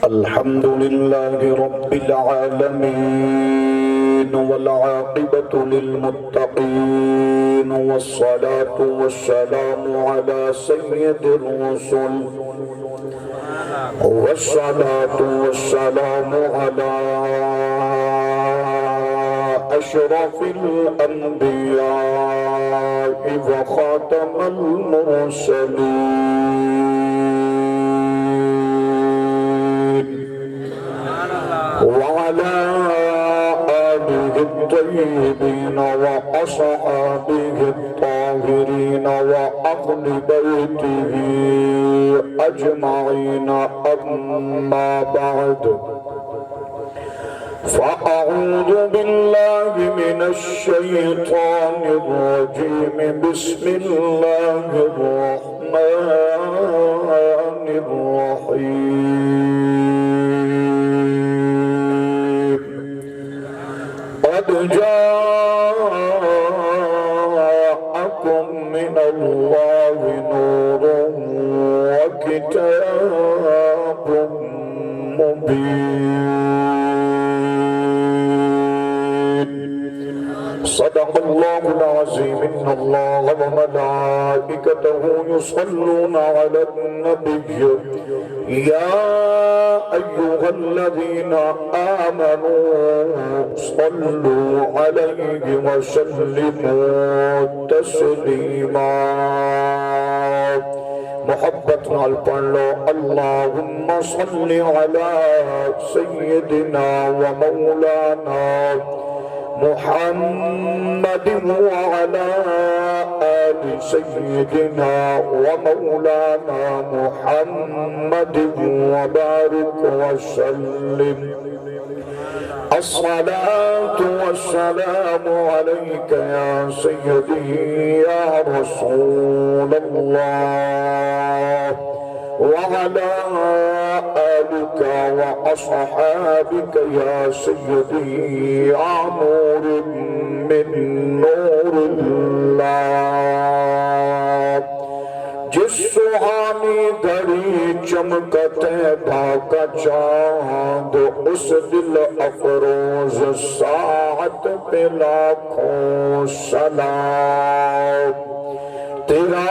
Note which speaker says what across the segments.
Speaker 1: الحمد لله رب العالمين والعاقبة للمتقين والصلاة والسلام على سيد الرسل والصلاة والسلام على أشرف الأنبياء وخاتم المرسلين وعلى آله الطيبين وأصحابه الطاهرين وأهل بيته أجمعين أما بعد فأعوذ بالله من الشيطان الرجيم بسم الله الرحمن الرحيم قد جاءكم من الله نور وكتاب مبين صدق الله العظيم إن الله وملائكته يصلون على النبي يا أيها الذين آمنوا صلوا عليه وسلموا تسليما محبت نال پڑھ لو اللہم صل على سیدنا ومولانا محمد وعلى آل سيدنا ومولانا محمد وبارك وسلم الصلاة والسلام عليك يا سيدي يا رسول الله وعلى آلك وأصحابك يا سيدي يا نور من نور الله جس سہانی گھڑی چمکتے بھاکا چاند اس دل افروز ساعت پہ لاکھوں سلام تیرا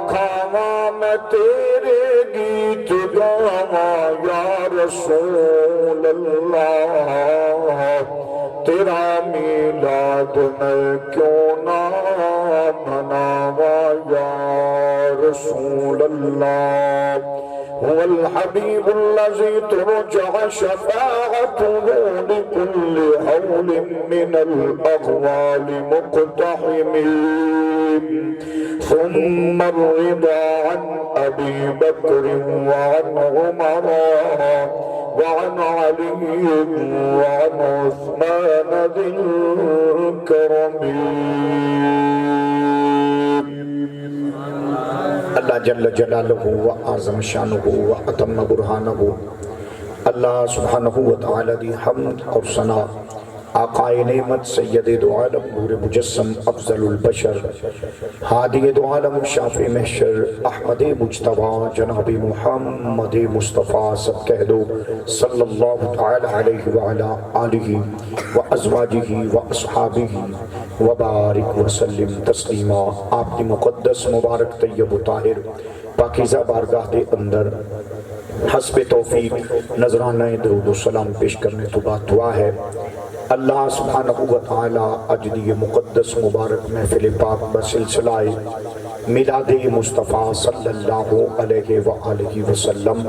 Speaker 1: کھانا میں تیرے گیت گاواں یا رسول اللہ تیرا میلاد میں کیوں نہ مناواں یا رسول اللہ هو الحبيب الذي ترجع شفاعته لكل هول من الأغوال مقتحمين ثم الرضا عن أبي بكر وعن عمر وعن علي وعن عثمان ذي الكرم اللہ جل جلالہ و اعظم شانہ و اتم برہانہ اللہ سبحانہ و تعالی دی حمد اور ثنا آقائے نعمت سید دو عالم نور مجسم افضل البشر ہادی دو عالم شافع محشر احمد مجتبی جناب محمد مصطفیٰ سب کہہ دو صلی اللہ تعالی علیہ وعلا آلہ و ازواجہ و اصحابہ وبارک وسلم تسلیما آپ کی مقدس مبارک طیب و طاہر پاکیزہ بارگاہ دے اندر حسب توفیق نظرانہ درود و سلام پیش کرنے تو بات دعا ہے اللہ سبحانہ و تعالی اجدی مقدس مبارک محفل پاک بسلسلہ میلاد مصطفیٰ صلی اللہ علیہ وآلہ وسلم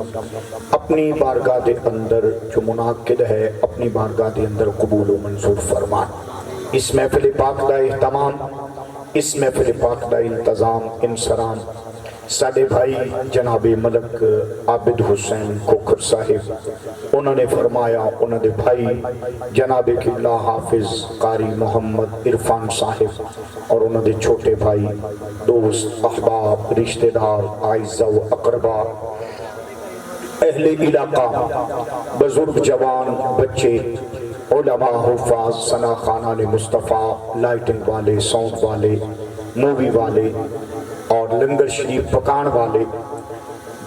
Speaker 1: اپنی بارگاہ دے اندر جو منعقد ہے اپنی بارگاہ دے اندر قبول و منظور فرمان اس محفل پاک دا اہتمام اس محفل پاک دا انتظام انسرام ساڑھے بھائی جناب ملک عابد حسین کوکر صاحب انہوں نے فرمایا انہوں نے بھائی جناب قبلہ حافظ قاری محمد عرفان صاحب اور انہوں نے چھوٹے بھائی دوست احباب رشتہ دار اعزاء و اقربا اہل علاقہ بزرگ جوان بچے علماء حفاظ ثنا خانان مصطفیٰ لائٹنگ والے ساؤنڈ والے مووی والے اور لنگر شریف پکان والے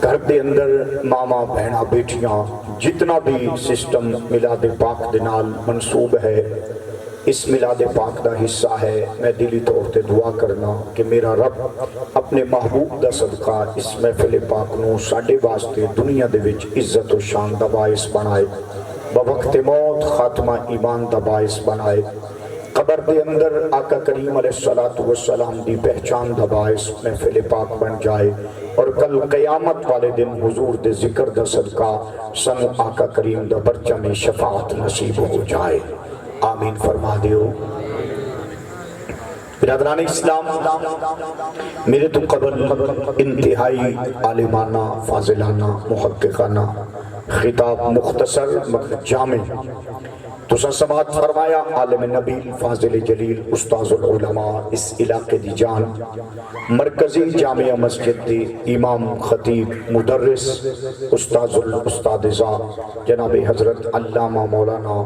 Speaker 1: گھر دے اندر ماما بہنا بیٹیاں جتنا بھی سسٹم میلاد پاک دے نال منسوب ہے اس میلاد پاک دا حصہ ہے، میں دلی طور تے دعا کرنا کہ میرا رب اپنے محبوب دا صدقہ اس محفل پاک نو ساڈے واسطے دنیا دے وچ عزت و شان دا باعث بنائے، بوقت موت خاتمہ ایمان دا باعث بنائے، قبر دے اندر آقا کریم علیہ السلام دی پہچان دا باعث محفل پاک بن جائے، اور کل قیامت والے دن حضور دے ذکر دا صدقہ سن آقا کریم دا برچم شفاعت نصیب ہو جائے، آمین فرما دیو۔ برادران اسلام، میرے تو قبل انتہائی عالمانہ فاضلانہ محققانہ خطاب مختصر مگر جامع تو سماعت فرمایا عالم نبی فاضل جلیل استاذ العلماء اس علاقے دی جان مرکزی جامعہ مسجد دی امام خطیب مدرس استاذ الاستاذہ جناب حضرت علامہ مولانا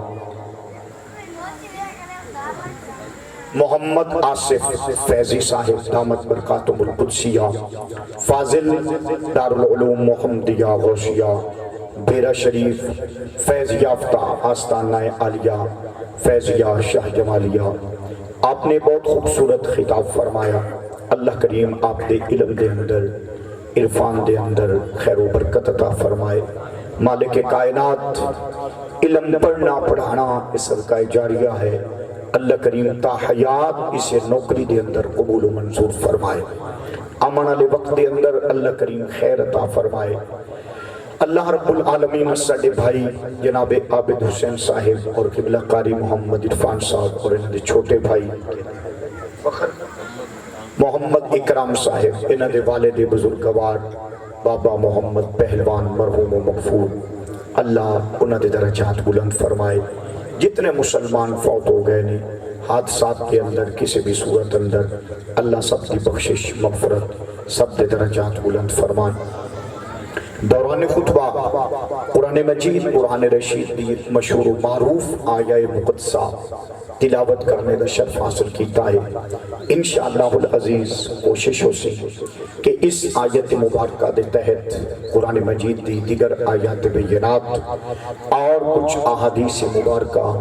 Speaker 1: محمد آصف فیضی صاحب دامت برکاتہ القدسیہ فاضل دارالعلوم محمدیہ غوثیہ بیرہ شریف فیض یافتہ آستانہ عالیہ فیضیہ شاہ جمالیہ، آپ نے بہت خوبصورت خطاب فرمایا، اللہ کریم آپ دے علم دے اندر عرفان دے اندر خیر و برکت عطا فرمائے، مالک کائنات علم پڑھنا پڑھانا اس صدقہ جاریہ ہے، اللہ کریم تا حیات اسے نوکری دے اندر قبول و منظور فرمائے، آمن علی وقت دے اندر اللہ کریم خیر عطا فرمائے، اللہ رب العالمین ساڈے بھائی جناب عابد حسین صاحب اور قبلہ قاری محمد عرفان صاحب اور انہوں نے چھوٹے بھائی محمد اکرام صاحب، انہوں نے والد بزرگوار بابا محمد پہلوان مرحوم و مغفور، اللہ انہوں نے درجات بلند فرمائے، جتنے مسلمان فوت ہو گئے نہیں حادثات کے اندر کسی بھی صورت اندر اللہ سب کی بخشش مغفرت سب دے درجات بلند فرمائے۔ دوران خطبہ قرآن مجید قرآن رشید دی مشہور و معروف آیہ مقدسہ تلاوت کرنے دا شرف حاصل کیتا ہے، انشاءاللہ العزیز کوشش ہو سی کہ اس آیت مبارکہ دے تحت قرآن مجید دی دیگر آیات بینات اور کچھ احادیث مبارکہ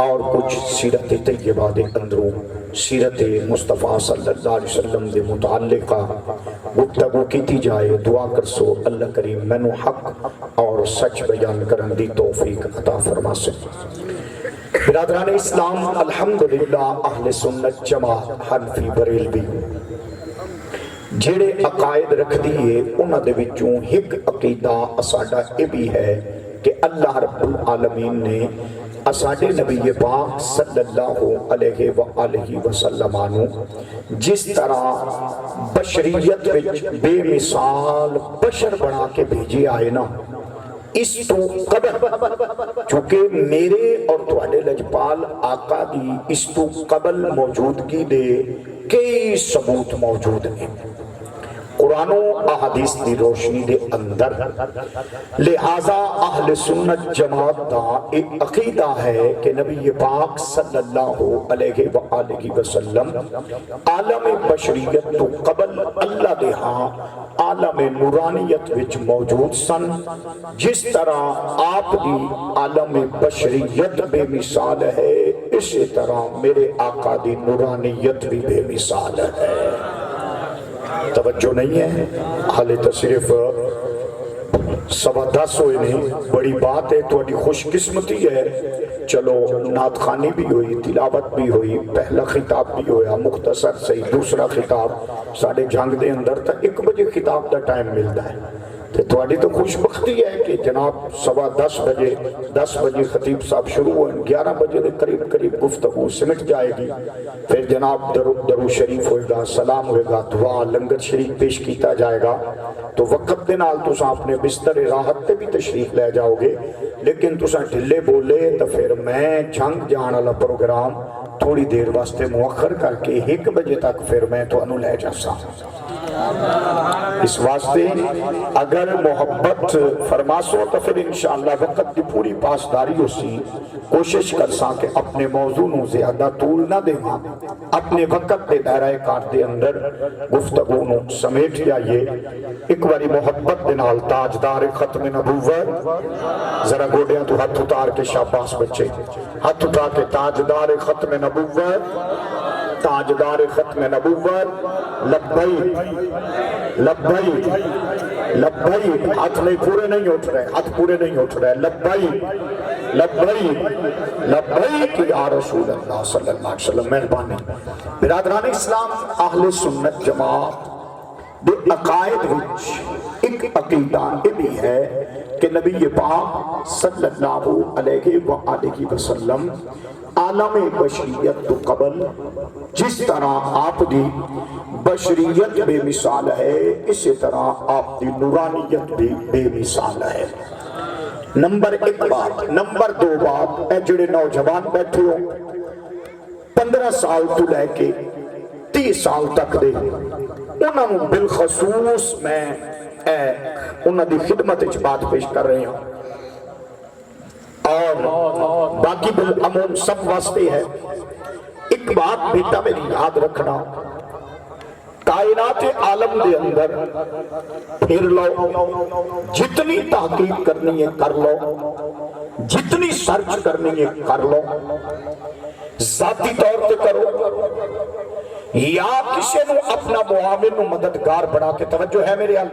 Speaker 1: اور کچھ سیرت طیبہ دے اندروں سیرت مصطفیٰ صلی اللہ علیہ وسلم دے متعلقہ گفتگو کیتی جائے، دعا کر سو اللہ کریم مینوں حق اور سچ بیان کرن دی توفیق عطا فرما سے۔ برادران اسلام، الحمدللہ اہل سنت جماعت حنفی بریلوی جڑے عقائد رکھ دیئے انہاں دے وچوں ایک عقیدہ اساڈا یہ بھی ہے کہ اللہ رب العالمین نے اساڈے نبی پاک صلی اللہ علیہ وآلہ وسلم آنو جس طرح بشریت وچ بے مثال بشر بنا کے بھیجے آئے نا، اس تو قبل چونکہ میرے اور تواڈے لجپال آقا دی اس تو قبل موجودگی دے کئی ثبوت موجود ہیں قرآن و احادیث دی روشنی دے اندر، لہذا اہل سنت جماعت دا ایک عقیدہ ہے کہ نبی پاک صلی اللہ علیہ وآلہ وسلم عالم بشریت تو قبل اللہ دے ہاں عالم نورانیت وچ موجود سن، جس طرح آپ دی عالم بشریت بے مثال ہے اسی طرح میرے آقا دی نورانیت بھی بے مثال ہے۔ توجہ نہیں ہے، حالے تو صرف 10:15 ہوئے نہیں، بڑی بات ہے، تو خوش قسمتی ہے، چلو نعت خوانی بھی ہوئی، تلاوت بھی ہوئی، پہلا خطاب بھی ہویا مختصر صحیح، دوسرا خطاب ساڑھے جھنگ دے اندر تا 1 بجے خطاب دا ٹائم ملتا ہے، تھوڑی تو خوش بختی ہے کہ جناب 10 بجے خطیب صاحب شروع ہوئے، 11 بجے دے قریب گفتگو سمٹ جائے گی، پھر جناب درو شریف ہوئے گا، سلام ہوئے گا، دعا لنگر شریف پیش کیتا جائے گا، تو وقت دے نال تساں اپنے بستر راحت تے بھی تشریف لے جاؤ گے، لیکن تساں ڈھلے بولے تو پھر میں جھنگ جان والا پروگرام تھوڑی دیر واسطے مؤخر کر کے 1 بجے تک پھر میں تو انہوں لے جا سا۔ اس واسطے اگر محبت فرماسو تو پھر انشاءاللہ وقت کی پوری پاسداری اسی کوشش کر ساں کہ اپنے موضوع نو زیادہ طول نہ دے ماں اپنے وقت دے دائرہ کار دے اندر گفتگو نو سمیٹ جائیے۔ ایک باری محبت دے نال تاجدار ختم نبوت ذرا گوڑیاں تو ہاتھ اتار کے شاباس بچے ہاتھ اٹھا کے تاجدار ختم نبوت تاجدار ختم نبوت لبیک لبیک لبیک ہاتھ نہیں پورے نہیں اٹھ رہے ہاتھ پورے نہیں اٹھ رہے لبیک لبیک لبیک یا رسول اللہ صلی اللہ علیہ وسلم۔ مہربانی برادران اسلام اہل سنت جماعت دے عقائد وچ ایک عقیدہ یہ بھی ہے کہ نبی پاک صلی اللہ علیہ وآلہ وسلم عالم بشریت تو قبل جس طرح آپ دی بشریت بے مثال ہے اسی طرح آپ دی نورانیت بھی بے مثال ہے۔ نمبر ایک بات۔ نمبر دو بات، اے جڑے نوجوان بیٹھے ہو 15 سال تو لے کے 30 سال تک دے انہوں بالخصوص میں انہوں دی خدمت اچھ بات پیش کر رہے ہیں اور باقی بالعموم سب واسطے ہے۔ ایک بات بیٹا میری یاد رکھنا، کائنات عالم دے اندر پھر لو، جتنی تحقیق کرنی ہے کر لو، جتنی سرچ کرنی ہے کر لو، ذاتی طور پہ کرو یا کسی نو اپنا معاون و مددگار بنا کے، توجہ ہے میرے حال،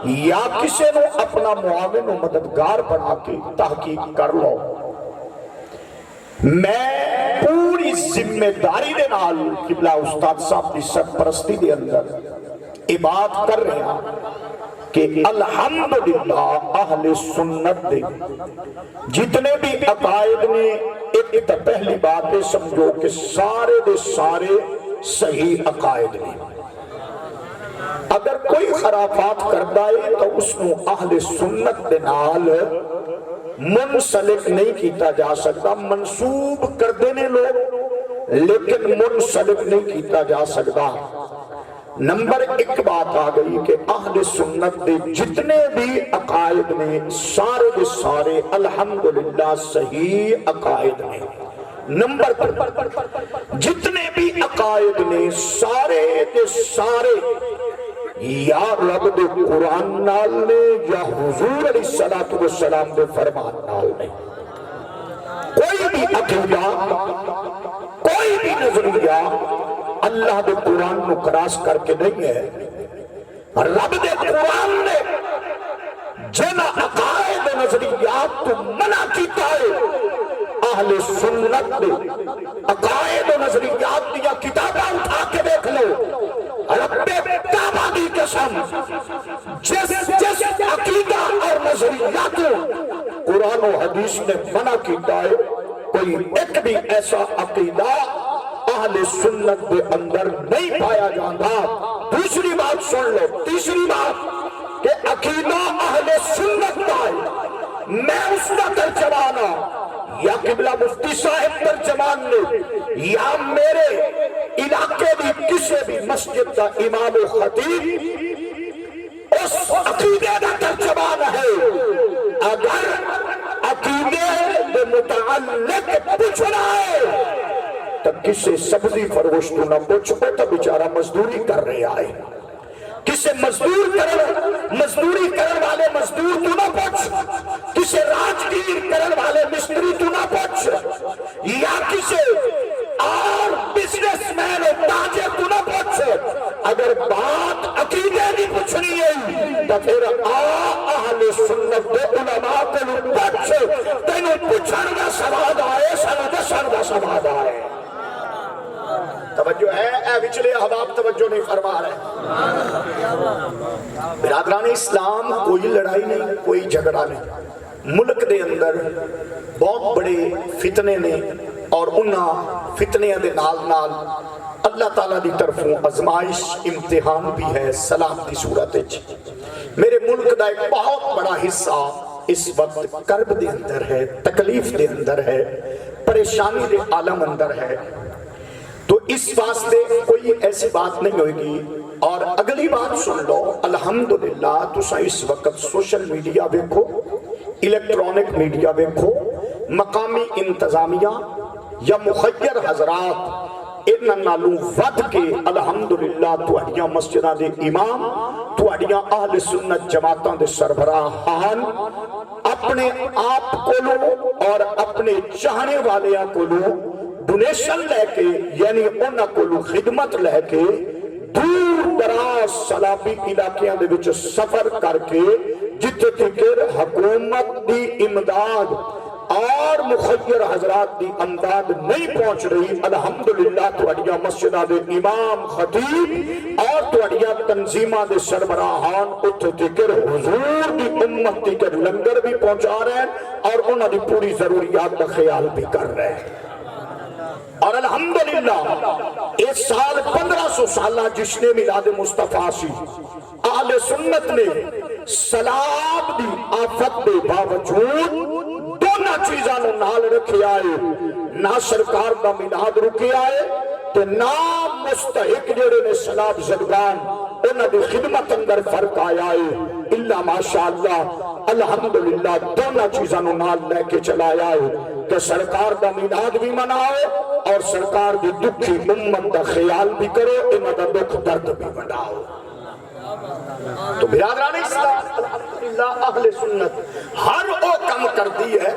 Speaker 1: یا کسی نو اپنا معاون و مددگار بنا کے تحقیق کر لو۔ میں پوری ذمہ داری دے نال قبلہ استاد صاحب کی سرپرستی دے اندر یہ بات کر رہے ہیں کہ الحمدللہ اہل سنت دے جتنے بھی عقائد نے، ایک تو پہلی بات ہے سمجھو کہ سارے دے سارے صحیح عقائد نے۔ اگر کوئی خرافات کرتا ہے تو اس کو اہل سنت دے نال منسلک نہیں کیتا جا سکتا، منسوب کر دینے لوگ لیکن منسلک نہیں کیتا جا سکتا۔ نمبر ایک بات آ گئی کہ اہل سنت دے جتنے بھی عقائد نے سارے دے سارے الحمدللہ صحیح عقائد نے۔ نمبر جتنے بھی عقائد نے سارے دے سارے یا رب دے قرآن نال نے یا حضور علیہ السلام دے فرمان نال نے۔ کوئی بھی عقیدہ کوئی بھی نظریہ اللہ دے قرآن نو کراس کر کے نہیں ہے۔ رب دے قرآن نے جن عقائد نظریات تو منع کیتا ہے، اہل سنت دے عقائد و نظریات دیا کتاباں اٹھا کے دیکھ لو، رب کعبہ کی قسم جس عقیدہ اور نظریات قرآن و حدیث نے منع کیتا ہے، کوئی ایک بھی ایسا عقیدہ اہل سنت دے اندر نہیں پایا جاتا۔ دوسری بات سن لو، تیسری بات کہ عقیدہ اہل سنت کا ہے، میں اس کا ترجمانہ یا قبلہ مفتی صاحب ترجمان نے یا میرے علاقے بھی کسی بھی مسجد کا امام و خطیب اس عقیدے کا ترجمان ہے۔ اگر عقیدے کے متعلق پوچھنا ہے تو کسی سبزی فروش تو نہ پوچھو تو بیچارہ مزدوری کر رہے آئے، کسی مزدوری کرن والے مزدور تو نہ پوچھ، کسی راجگیر کرن والے مستری تو نہ پوچھ، یا کسی اور بزنس مین و تاجر تو نہ پوچھ۔ اگر بات عقیدے نہیں پوچھنی ہے تو پھر اہل سنت دے علماء تینوں پوچھ، تینوں پوچھن دا سواد آئے، سانوں دسن دا سواد آئے۔ توجہ ہے، اے وچلے احباب توجہ نہیں فرما رہے۔ برادران اسلام کوئی لڑائی نہیں، کوئی جھگڑا نہیں، ملک دے اندر بہت بڑے فتنے نے اور انہاں فتنیاں دے نال نال اللہ تعالیٰ دی طرفوں ازمائش امتحان بھی ہے سلامتی صورت وچ۔ میرے ملک دا ایک بہت بڑا حصہ اس وقت کرب دے اندر ہے، تکلیف دے اندر ہے، پریشانی دے عالم اندر ہے۔ تو اس واسطے کوئی ایسی بات نہیں ہوئے گی. اور اگلی بات سن لو، الحمدللہ تسا اس وقت سوشل میڈیا دیکھو، الیکٹرانک میڈیا دیکھو، مقامی انتظامیہ یا مخیر حضرات انہاں نالوں ود کے الحمدللہ تہاڈیاں مسجداں دے امام، تہاڈیاں اہل سنت جماعتاں دے سربراہان اپنے آپ کولوں اور اپنے چاہنے والیاں کولوں ڈونیشن لے کے، یعنی انہاں کولوں خدمت لے کے دور دراز سیلابی علاقیاں دے وچ سفر کر کے جتھے تک حکومت دی امداد اور مخیر حضرات دی امداد نہیں پہنچ رہی، الحمدللہ تہاڈیاں مسجداں دے امام، خطیب اور تہاڈیاں تنظیماں دے سربراہان اتھے تکر حضور دی امت تکر لنگر بھی پہنچا رہے ہیں اور انہاں دی پوری ضروریات کا خیال بھی کر رہے ہیں. اور الحمدللہ اس سال 1500 سالہ جشن میلاد مصطفیٰ سی اہل سنت نے سلاب دی آفت دے باوجود دونوں چیزاں نو نال رکھے آئے، نہ سرکار دا میلاد رکے آئے تے نہ مستحق جڑے نے سلاب زدگان انہاں دی خدمت اندر فرق آیا ہے. اللہ ماشاءاللہ الحمدللہ دونوں چیزاں نو نال لے کے چلایا ہے کہ سرکار دا میلاد بھی مناؤ اور سرکار دی دکھی امت دا خیال بھی کرو، انہاں دا دکھ درد بھی بڑھاؤ. تو برادران اسلام الحمدللہ اہل سنت ہر وہ کم کر دی ہے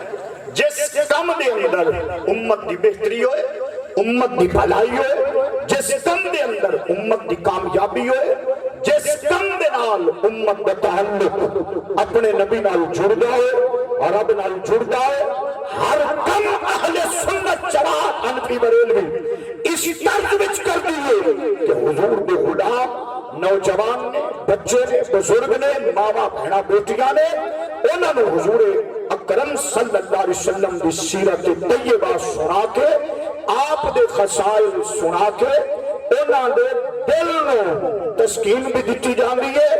Speaker 1: جس کم دے اندر امت دی بہتری ہوئے، امت دی بھلائی ہوئے، جس کم دے اندر امت دی کامیابی ہوئے، جس کم دے نال امت دا تعلق اپنے نبی نال جڑدا ہے اور رب نال جڑدا ہے، ہر کم اہل سنت جماعت انفی بریلوی اس طرز وچ کر دیئے کہ حضور دے غلام نوجوان نے، بچے نے، بزرگ نے، ماما بہنا بیٹیاں نے انہوں نے حضور اکرم صلی اللہ علیہ وسلم دی سیرت طیبہ سنا کے، آپ دے خصائل سنا کے انہوں نے دل نو تسکین بھی دیتی جان رہی ہے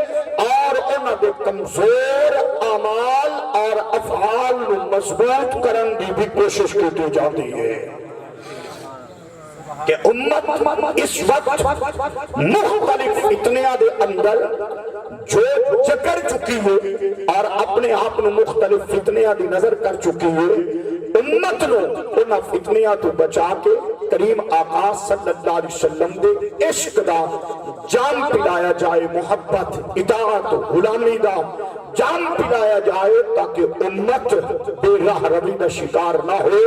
Speaker 1: اور انہوں نے کمزور اعمال اور افعال نو مضبوط کرن دی بھی کوشش کی جان رہی ہے کہ امت اس وقت مختلف فتنیاں دے اندر جو چکر چکی ہے اور اپنے آپ نو مختلف فتنیاں دی نظر کر چکی ہے، امت نو انہاں فتنیاں تو بچا کے کریم آقا صلی اللہ علیہ وسلم دے عشق دا جام پلایا جائے، محبت، اطاعت، غلامی دا جام پلایا جائے تاکہ امت بے راہ روی دا شکار نہ ہو،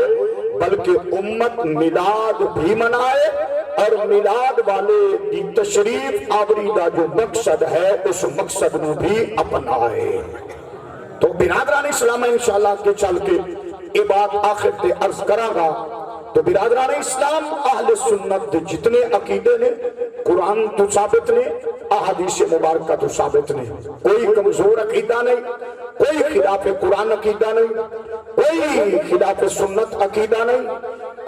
Speaker 1: بلکہ امت میلاد بھی منائے اور میلاد والے دی تشریف آوری دا جو مقصد ہے اس مقصد نو بھی اپنائے. تو برادران اسلام انشاءاللہ کے چل کے یہ بات آخر تے عرض کراں گا. تو برادران اسلام اہل سنت دے جتنے عقیدے نے قرآن تو ثابت نے، احادیث مبارکہ تو ثابت نے، کوئی کمزور عقیدہ نہیں، کوئی خلاف قرآن عقیدہ نہیں، کوئی خلاف سنت عقیدہ نہیں.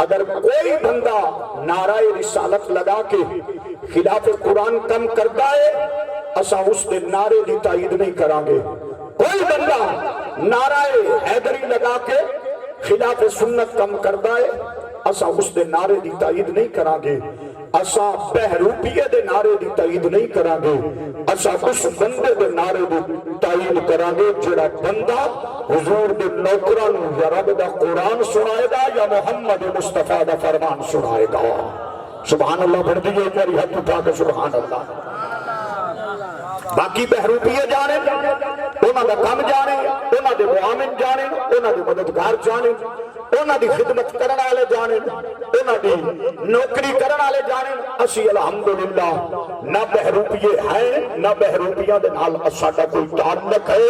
Speaker 1: اگر کوئی بندہ نعرہ رسالت لگا کے خلاف قرآن کم کرتا ہے اسا اس دے نعرے دی تائید نہیں کریں گے. کوئی بندہ نعرہ حیدری لگا کے خلاف سنت کم کرتا ہے اسا اس دے نعرے دی تائید نہیں کریں گے. اسا بہروپیے دے نعرے دی تائید نہیں کریں گے. اسا اس بندے دے نعرے دی تائید کریں گے جڑا بندہ حضور دے نوکران یا رب دا قرآن سنائے گا یا محمد مصطفیٰ دا فرمان سنائے گا. سبحان اللہ بڑھ دیئے میری حد اٹھا کے سبحان اللہ. باقی بہروپیے جانے، انہاں دا کم جانے، انہاں دے معامن جانے، انہاں دے مددگار جانے، انہاں دی خدمت کرن والے جانے، انہاں دی نوکری کرن والے جانے. اسی الحمدللہ نہ بہروپیے ہیں نہ بہروپیاں دے نال اساڈا کوئی تعلق ہے.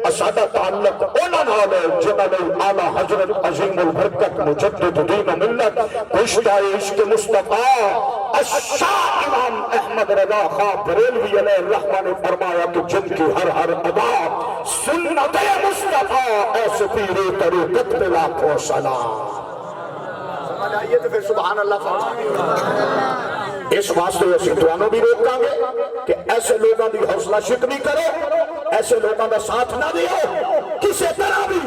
Speaker 1: اساڈا تعلق انہاں نال ہے جنہاں نے اعلی حضرت عظیم البرکت مجدد دین و ملت کشتہ عشق مصطفیٰ الشاہ امام احمد رضا خاں بریلوی علیہ الرحمہ نے فرمایا کہ جن کی ہر ہر ادا سنت مصطفیٰ ایسے پیرے طریقت پہ لاکھوں سلام. سمجھ آئیے تو پھر سبحان اللہ فرمائیے. اس واسطے اسی توانوں بھی روکاں گے کہ ایسے لوگوں دی حوصلہ شکنی کرو، ایسے لوگوں دا ساتھ نہ دیو کسے طرح بھی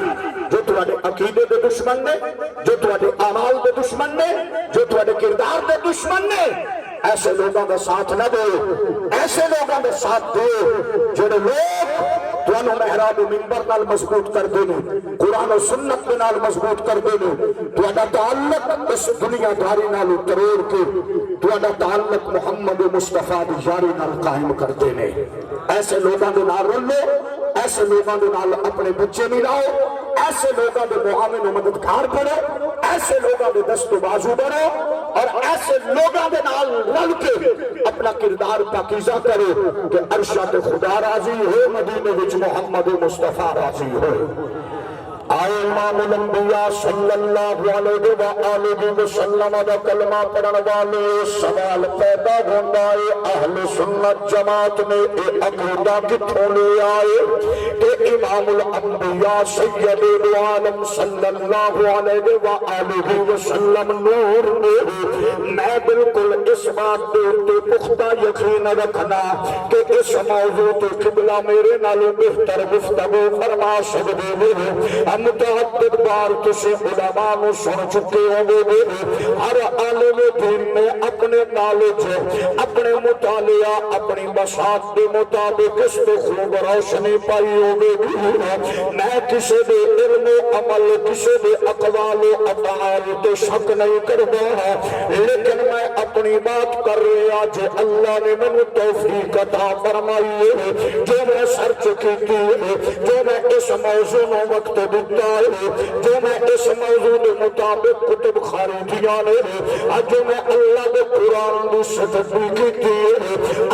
Speaker 1: جو تمہیں تواڈے عقیدے دے دشمن نے، جو تواڈے اعمال دے دشمن نے، جو تواڈے کردار دے دشمن نے، ایسے لوگوں کا ساتھ نہ دو، ایسے لوگوں کا ساتھ دو جڑے لوگ تانوں محراب و منبر نال مضبوط کر دے نے، قرآن و سنت دے نال مضبوط کر دے نے، تہاڈا تعلق اس دنیا داری نال تروڑ کے تہاڈا تعلق محمد مصطفیٰ دی یاری نال قائم کر دے نے۔ ایسے لوگوں دے نال رلو، ایسے لوگوں دے نال اپنے بچے ملاؤ، ایسے لوگوں دے معاون و مددگار بنو، ایسے لوگوں دے دست و بازو بنو، اور ایسے لوگوں دے نال رل کے اپنا کردار پاکیزہ کرو کہ عرشات خدا راضی ہو، مدینے وچ محمد مصطفیٰ راضی ہو۔ آئے امام الانبیاء صلی اللہ علیہ وآلہ وسلم دا کلمہ پڑھن والے سوال پیدا ہوتا ہے، اہل سنت جماعت نے اے عقیدہ کتھوں لے آئے کہ امام الانبیاء سید العالم صلی اللہ علیہ وآلہ وسلم نور نے۔ میں بالکل اس بات پہ پختہ یقین رکھنا کہ اس موضوع تو قبلہ میرے نالوں بہتر گفتگو فرما سکتے ہیں۔ متعدد بار کسی علماء نے سن چکے ہوں گے، ہر عالم دین نے اپنے نالج، اپنے مطالعہ، اپنی بساط کے مطابق اس پہ خوب روشنی پائی ہوگی۔ میں کسی دے علم و عمل، کسی دے اقوال و افعال تو شک نہیں کرتا، لیکن میں اپنی بات کر رہا جو اللہ نے مجھے توفیق عطا فرمائی ہے، جو میں سرچ کی تھی، جو میں اس موضوع میں وقت دیتا ہے، جو میں اس موضوع کے مطابق کتب خارجیاں نے، جو میں اللہ کے قرآن کی ستبی کی تھی،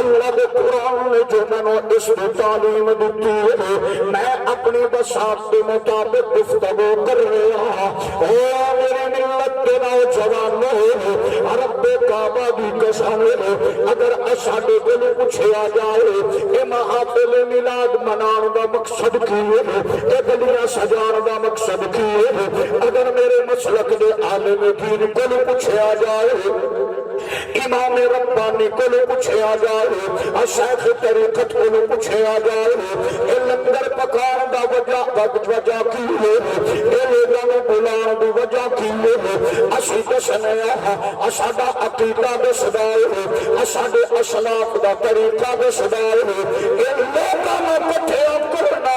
Speaker 1: اللہ کے قرآن نے جو میں نے اس میں تعلیم دیتی ہے، میں اپنی بساط کے مطابق گفتگو کر رہا ہوں۔ او میری ملت کے نوجوانوں، رب کعبہ دی قسم، اگر اساڈے کول پوچھیا جائے کہ محافل میلاد مناؤن دا مقصد کی ہے، کہ گلیاں سجان دا مقصد کی ہے، اگر میرے مسلک دے عالم دین کول پوچھیا جائے، امام ربانی کول پوچھیا جائے، شیخ طریقت کول پوچھیا جائے، اے لنگر پکان دا وجہ کی ہے، اے لوگاں نوں بلان دی وجہ کی ہے، اسی دسنے ساڈا عقیدہ دسدا ہے، ساڈے اسلاف دا طریقہ دسدا ہے، اے لوگاں نوں کٹھے کرنا،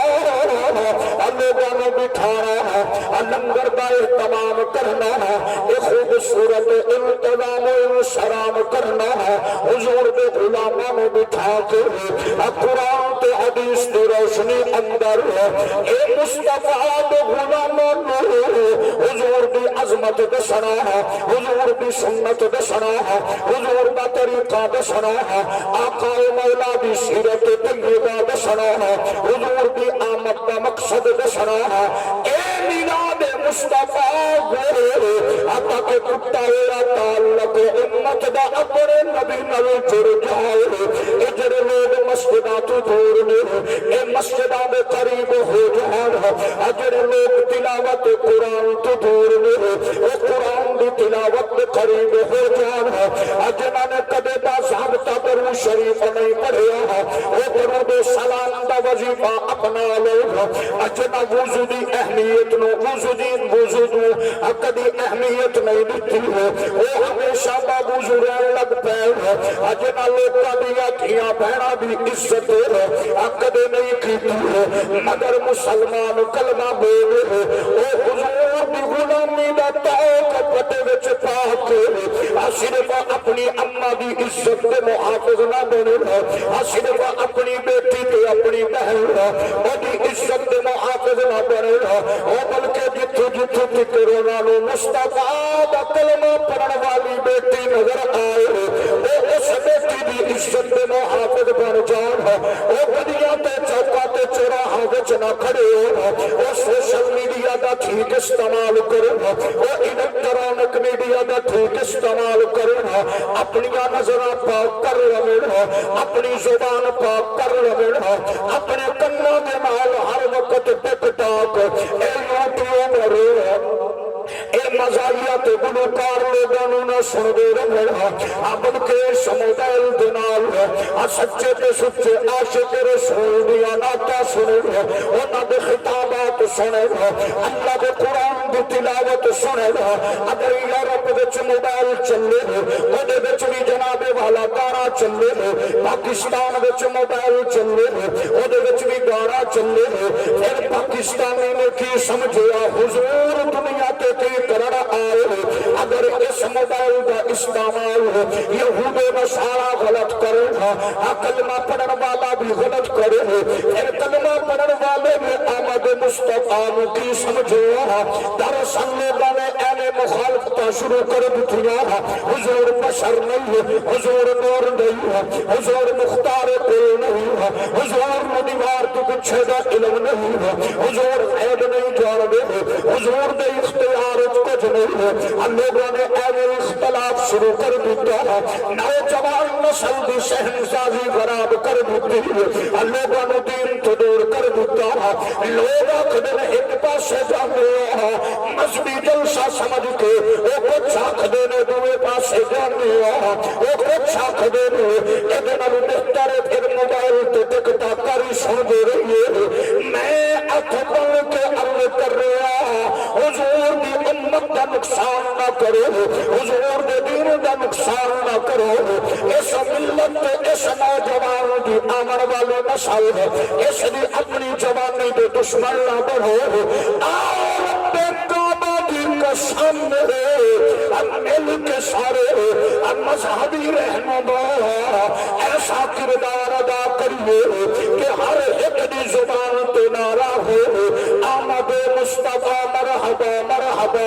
Speaker 1: لوگاں نوں بٹھانا، لنگر دا اہتمام کرنا، اے خوبصورت انتظام و انصرام کرنا، حضور دے غلاماں نوں بٹھا کے قرآن تے حدیث دی روشنی اندر اے مصطفیٰ دے غلاماں نوں حضور دی عظمت دسنا، حضور دی سنت دسنا، حضور دا طریقہ دسنا، آقا مولا دی سیرت طیبہ دسنا، حضور دی آمد دا مقصد دسنا، اے میلاد مصطفیٰ گورے آقا کے کتا ہویا تعلق امت دا اپنے نبی نال جڑ جائے، اے جڑے لوگ مسجداں تو دور نے اے مسجداں دے قریب ہو جان، جڑے لوگ تلاوت قرآن تو دور نے اے قرآن دی تلاوت دے قریب ہو جان، جنہاں نے کدے دا ضابطہ درود شریف نہیں پڑھیا او درود سلام دا وظیفہ اپنا لو، جنہاں وضو دی اہمیت نو وضو نو کدی اہمیت نہیں دیتی ہے، وہ ہمیشہ با وضو رہن لگ پے، جنہاں لوکاں دیاں دھیاں بہناں دی عزت کدے نہیں کیتی ہے، مگر مسلمان کلمہ بولے او حضور دی غلامی دا توق پتے وچ پا کے صرف اپنی اماں دی عزت دے محافظ نہ بنے، صرف اپنی بیٹی تے اپنی بہن دی عزت دے محافظ نہ بنے، بلکہ جتھوں جتھوں تکر نالوں مصطفیٰ دا کلمہ پڑھن والی بیٹی نظر آئے وہ اس بیٹی دی عزت دے محافظ بن جان، وہ گلیاں تے چوکاں تے چوراہاں وچ نہ کھڑے ہو، وہ سوشل میڈیا دا ٹھیک استعمال کرو، وہ الیکٹرانک میڈیا دا ٹھیک استعمال کرو، اپنی نظراں پاک کر لو، اپنی زبان پاک کر لو، اپنے کناں دے نال ہر وقت ٹک ٹاک اے یوٹیوب اے مزاحیات گلوکار لوگوں نہ سن دے رہا، بلکہ اس موبائل دے نال سچے تے سچے عاشق رسول دیا نعتاں سن، انہاں دے خطابات سنے اللہ دے قرآن دی تلاوت سنے اگر یورپ وچ موبائل چلے او دے وچ بھی جناب والا گانا چلے پاکستان وچ موبائل چلے او دے وچ بھی گانا چلے پھر پاکستانی نے کی سمجھیا حضور دنیا تے کی کرنا آئے اگر اس موبائل کا استعمال یہود و نصارا غلط کرے کلمہ پڑھن والا بھی غلط کرے پھر کلمہ پڑھن والے میں آمد مصطفیٰ کی سمجھیا دراصل لوگوں نے اینے مخالفت شروع کر دیا حضور بشر نہیں حضور نور نہیں حضور مختار کل نہیں حضور دیوار تو پچھے دا علم نہیں حضور عیب نہیں جاندے حضور دے اختیار کچھ نہیں لوگوں نے اینے اختلاف شروع کر دیا نوجوان نسل دی شہنشاہی خراب کر دی لوگوں نے دین تو دور کر دیا لوگ آخر ایک پاسے جانے مذہبی جلسہ سمجھ کے وہ کچھ آخر دوے پاسے جانے وہ کچھ آخر ادھر بہتر پھر موبائل تو دکھتا کری سن دے رہی ہے میں اتھ بن کے عرض کر رہا حضور دی امت دا نقصان نہ کرو حضور دے دین دا نقصان نہ کرو اس ملت اس نوجوان دی آمن والے نسل اس دی اپنی جوانی دے دشمن نہ بڑھو اور بے کعبہ دی قسم ہم مل کے سارے مذہبی رہنما ایسا کردار ادا کریے کہ ہر ایک دی زبان تے نعرہ ہو آمد مصطفیٰ مرحبا مرحبا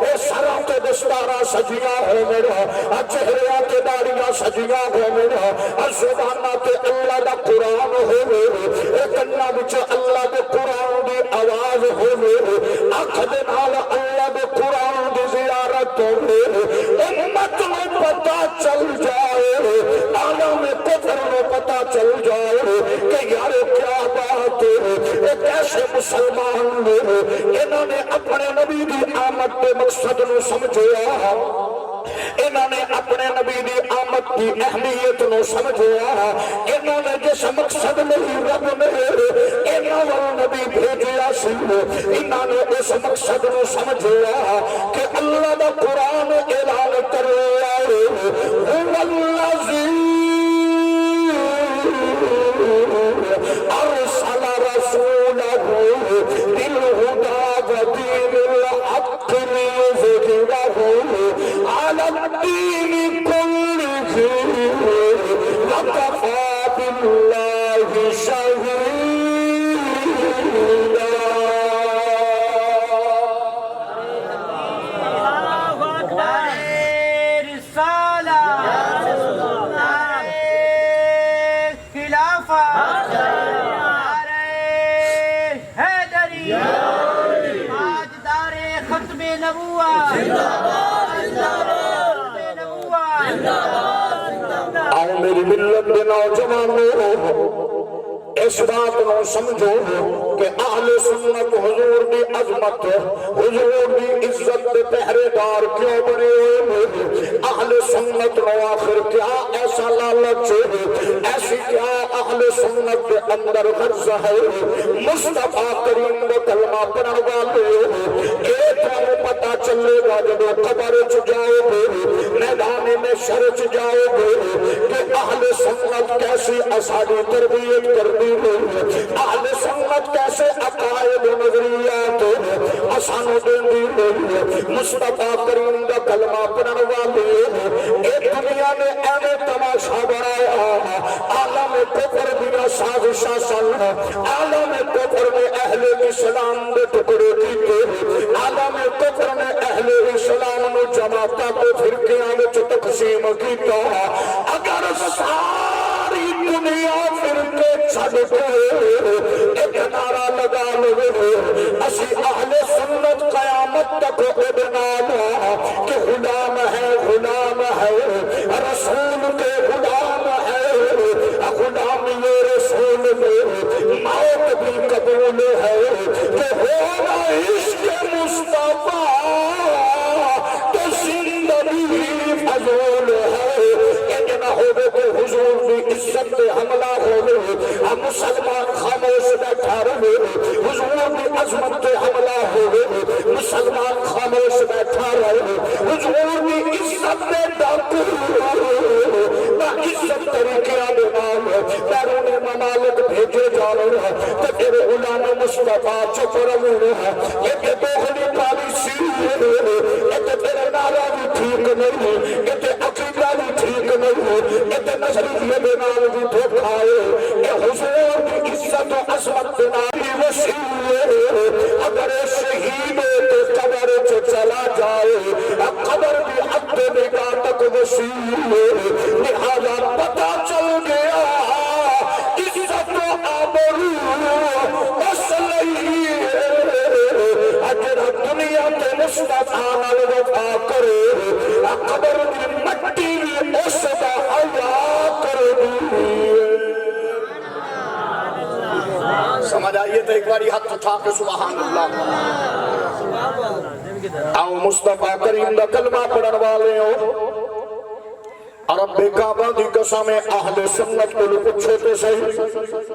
Speaker 1: اے سرہ تے دستارہ سجیاں ہو میرا چہرہ تے داڑیاں سجیاں ہو میرا زبانہ تے اللہ دا قرآن ہو میرے اے کنہ بچ اللہ دے قرآن دی آواز ہو میرے اکھ دے نال اللہ دے قرآن دی زیارت ہو میرے امت میں پتہ چل جائے عالم کفر میں پتہ چل جائے کہ یار کیا بات ہے ایک ایسے مسلمان نے انہوں نے اپنے نبی دی آمد کے مقصد نو سمجھیا انہوں نے اپنے نبی دی آمد کی اہمیت نو سمجھیا انہوں نے جس مقصد نہیں رب نے انہوں نے نبی بھیجیا سی انہوں نے اس مقصد نو سمجھیا کہ اللہ دا قرآن اعلان کر رہا ہے ارسل رسولہ بالہدى ودین الحق لیظہرہ علی الدین کلہ وکفی باللہ شہیدا آؤ میری ملت کے نوجوانوں اس بات نو سمجھو کہ اہل سنت حضور دی عظمت حضور دی عزت دے پہرے دار کیوں بنے ہوئے اہل سنت نو آخر کیا ایسا لالچ ایسی کیا اہل سنت دے اندر غرض ہے مصطفیٰ کریم دے کلمہ پڑھن والے ایک بار پتہ چلے گا جب قبر چ جاؤ گے میدان میں شر چ جاؤ گے کہ اہل سنت کیسی اساری تربیت کرتی اہل سنت کیسے عقائد نظریات آسانو دین دی مصطفیٰ کریم دا کلمہ پڑھن والے ایک دنیا نے اینے تماشا بنایا عالم کفر دیا سازشاں سن عالم کفر نے اہل اسلام دے ٹکڑے کیتے عالم کفر نے اہل اسلام نو جماعتاں کو فرقیاں وچ تقسیم کیتا اگر ساری دنیا فرقے چھڈ ایک نعرہ لگا لو اسی اہل سنت قیامت تک ادنا کہ غلام ہے رسول کے غلام ہے غلام یہ رسول میں موت بھی قبول ہے کہ ہونا عشق مصطفیٰ تو زندگی فضول ہے کہ نہ ہوگے کہ حضور بھی عزت پہ حملہ ہوگے مسلمان خاموش بیٹھا رہے حضور بھی عظمت پہ حملہ ہوئے مسلمان خاموش بیٹھا رہے حضور کی عزت میں ڈاکو نہ عزت طریقے نام بیرون ممالک بھیجے جا رہے ہیں تو پھر غلام مصطفیٰ چپ رہے ہیں یہ کہ دوغلی پالیسی یہ کہ پھر نعرہ بھی ٹھیک نہیں یہ کہ عقیدہ بھی ٹھیک نہیں یہ کہ نظریے بنال بھی دھوکھائے یہ حضور کی عزت و عظمت بنائی وسیع اگر شہید تو قبر سے چلا جائے قبر بھی حد نگاہ تک وسیع لہذا پتہ چل گیا عزت و آبرو اصلی اگر دنیا کے مصطفیٰ الوفا کرے قبر کی مٹی اس کا حیا کر دی سمجھ آئیے تو ایک باری ہاتھ اٹھا کے سبحان اللہ آؤ مصطفیٰ کریم دا کلمہ پڑھن والے ہو رب کعبہ دی قسم اہل سنت کو پوچھو تے صحیح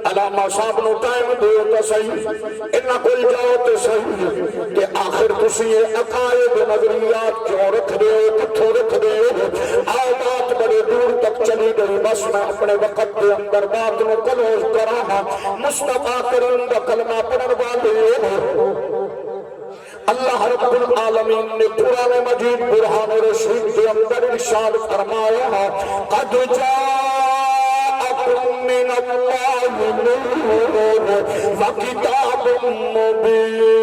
Speaker 1: علامہ صاحب نو ٹائم دیو تے صحیح انہاں کول جاؤ تے صحیح کہ آخر تسی یہ عقائد نظریات کیوں رکھ دے ہو کتھوں رکھ دے ہو آؤ بات بڑے دور تک چلی گئی بس میں اپنے وقت کے اندر بات نو کلوز کرا ہاں مصطفیٰ کریم دا کلمہ پڑھن والے ہو اللہ رب العالمین نے قرآن مجید برہان رشید کے اندر ارشاد فرمایا قد جاءکم من اللہ نور وکتاب مبین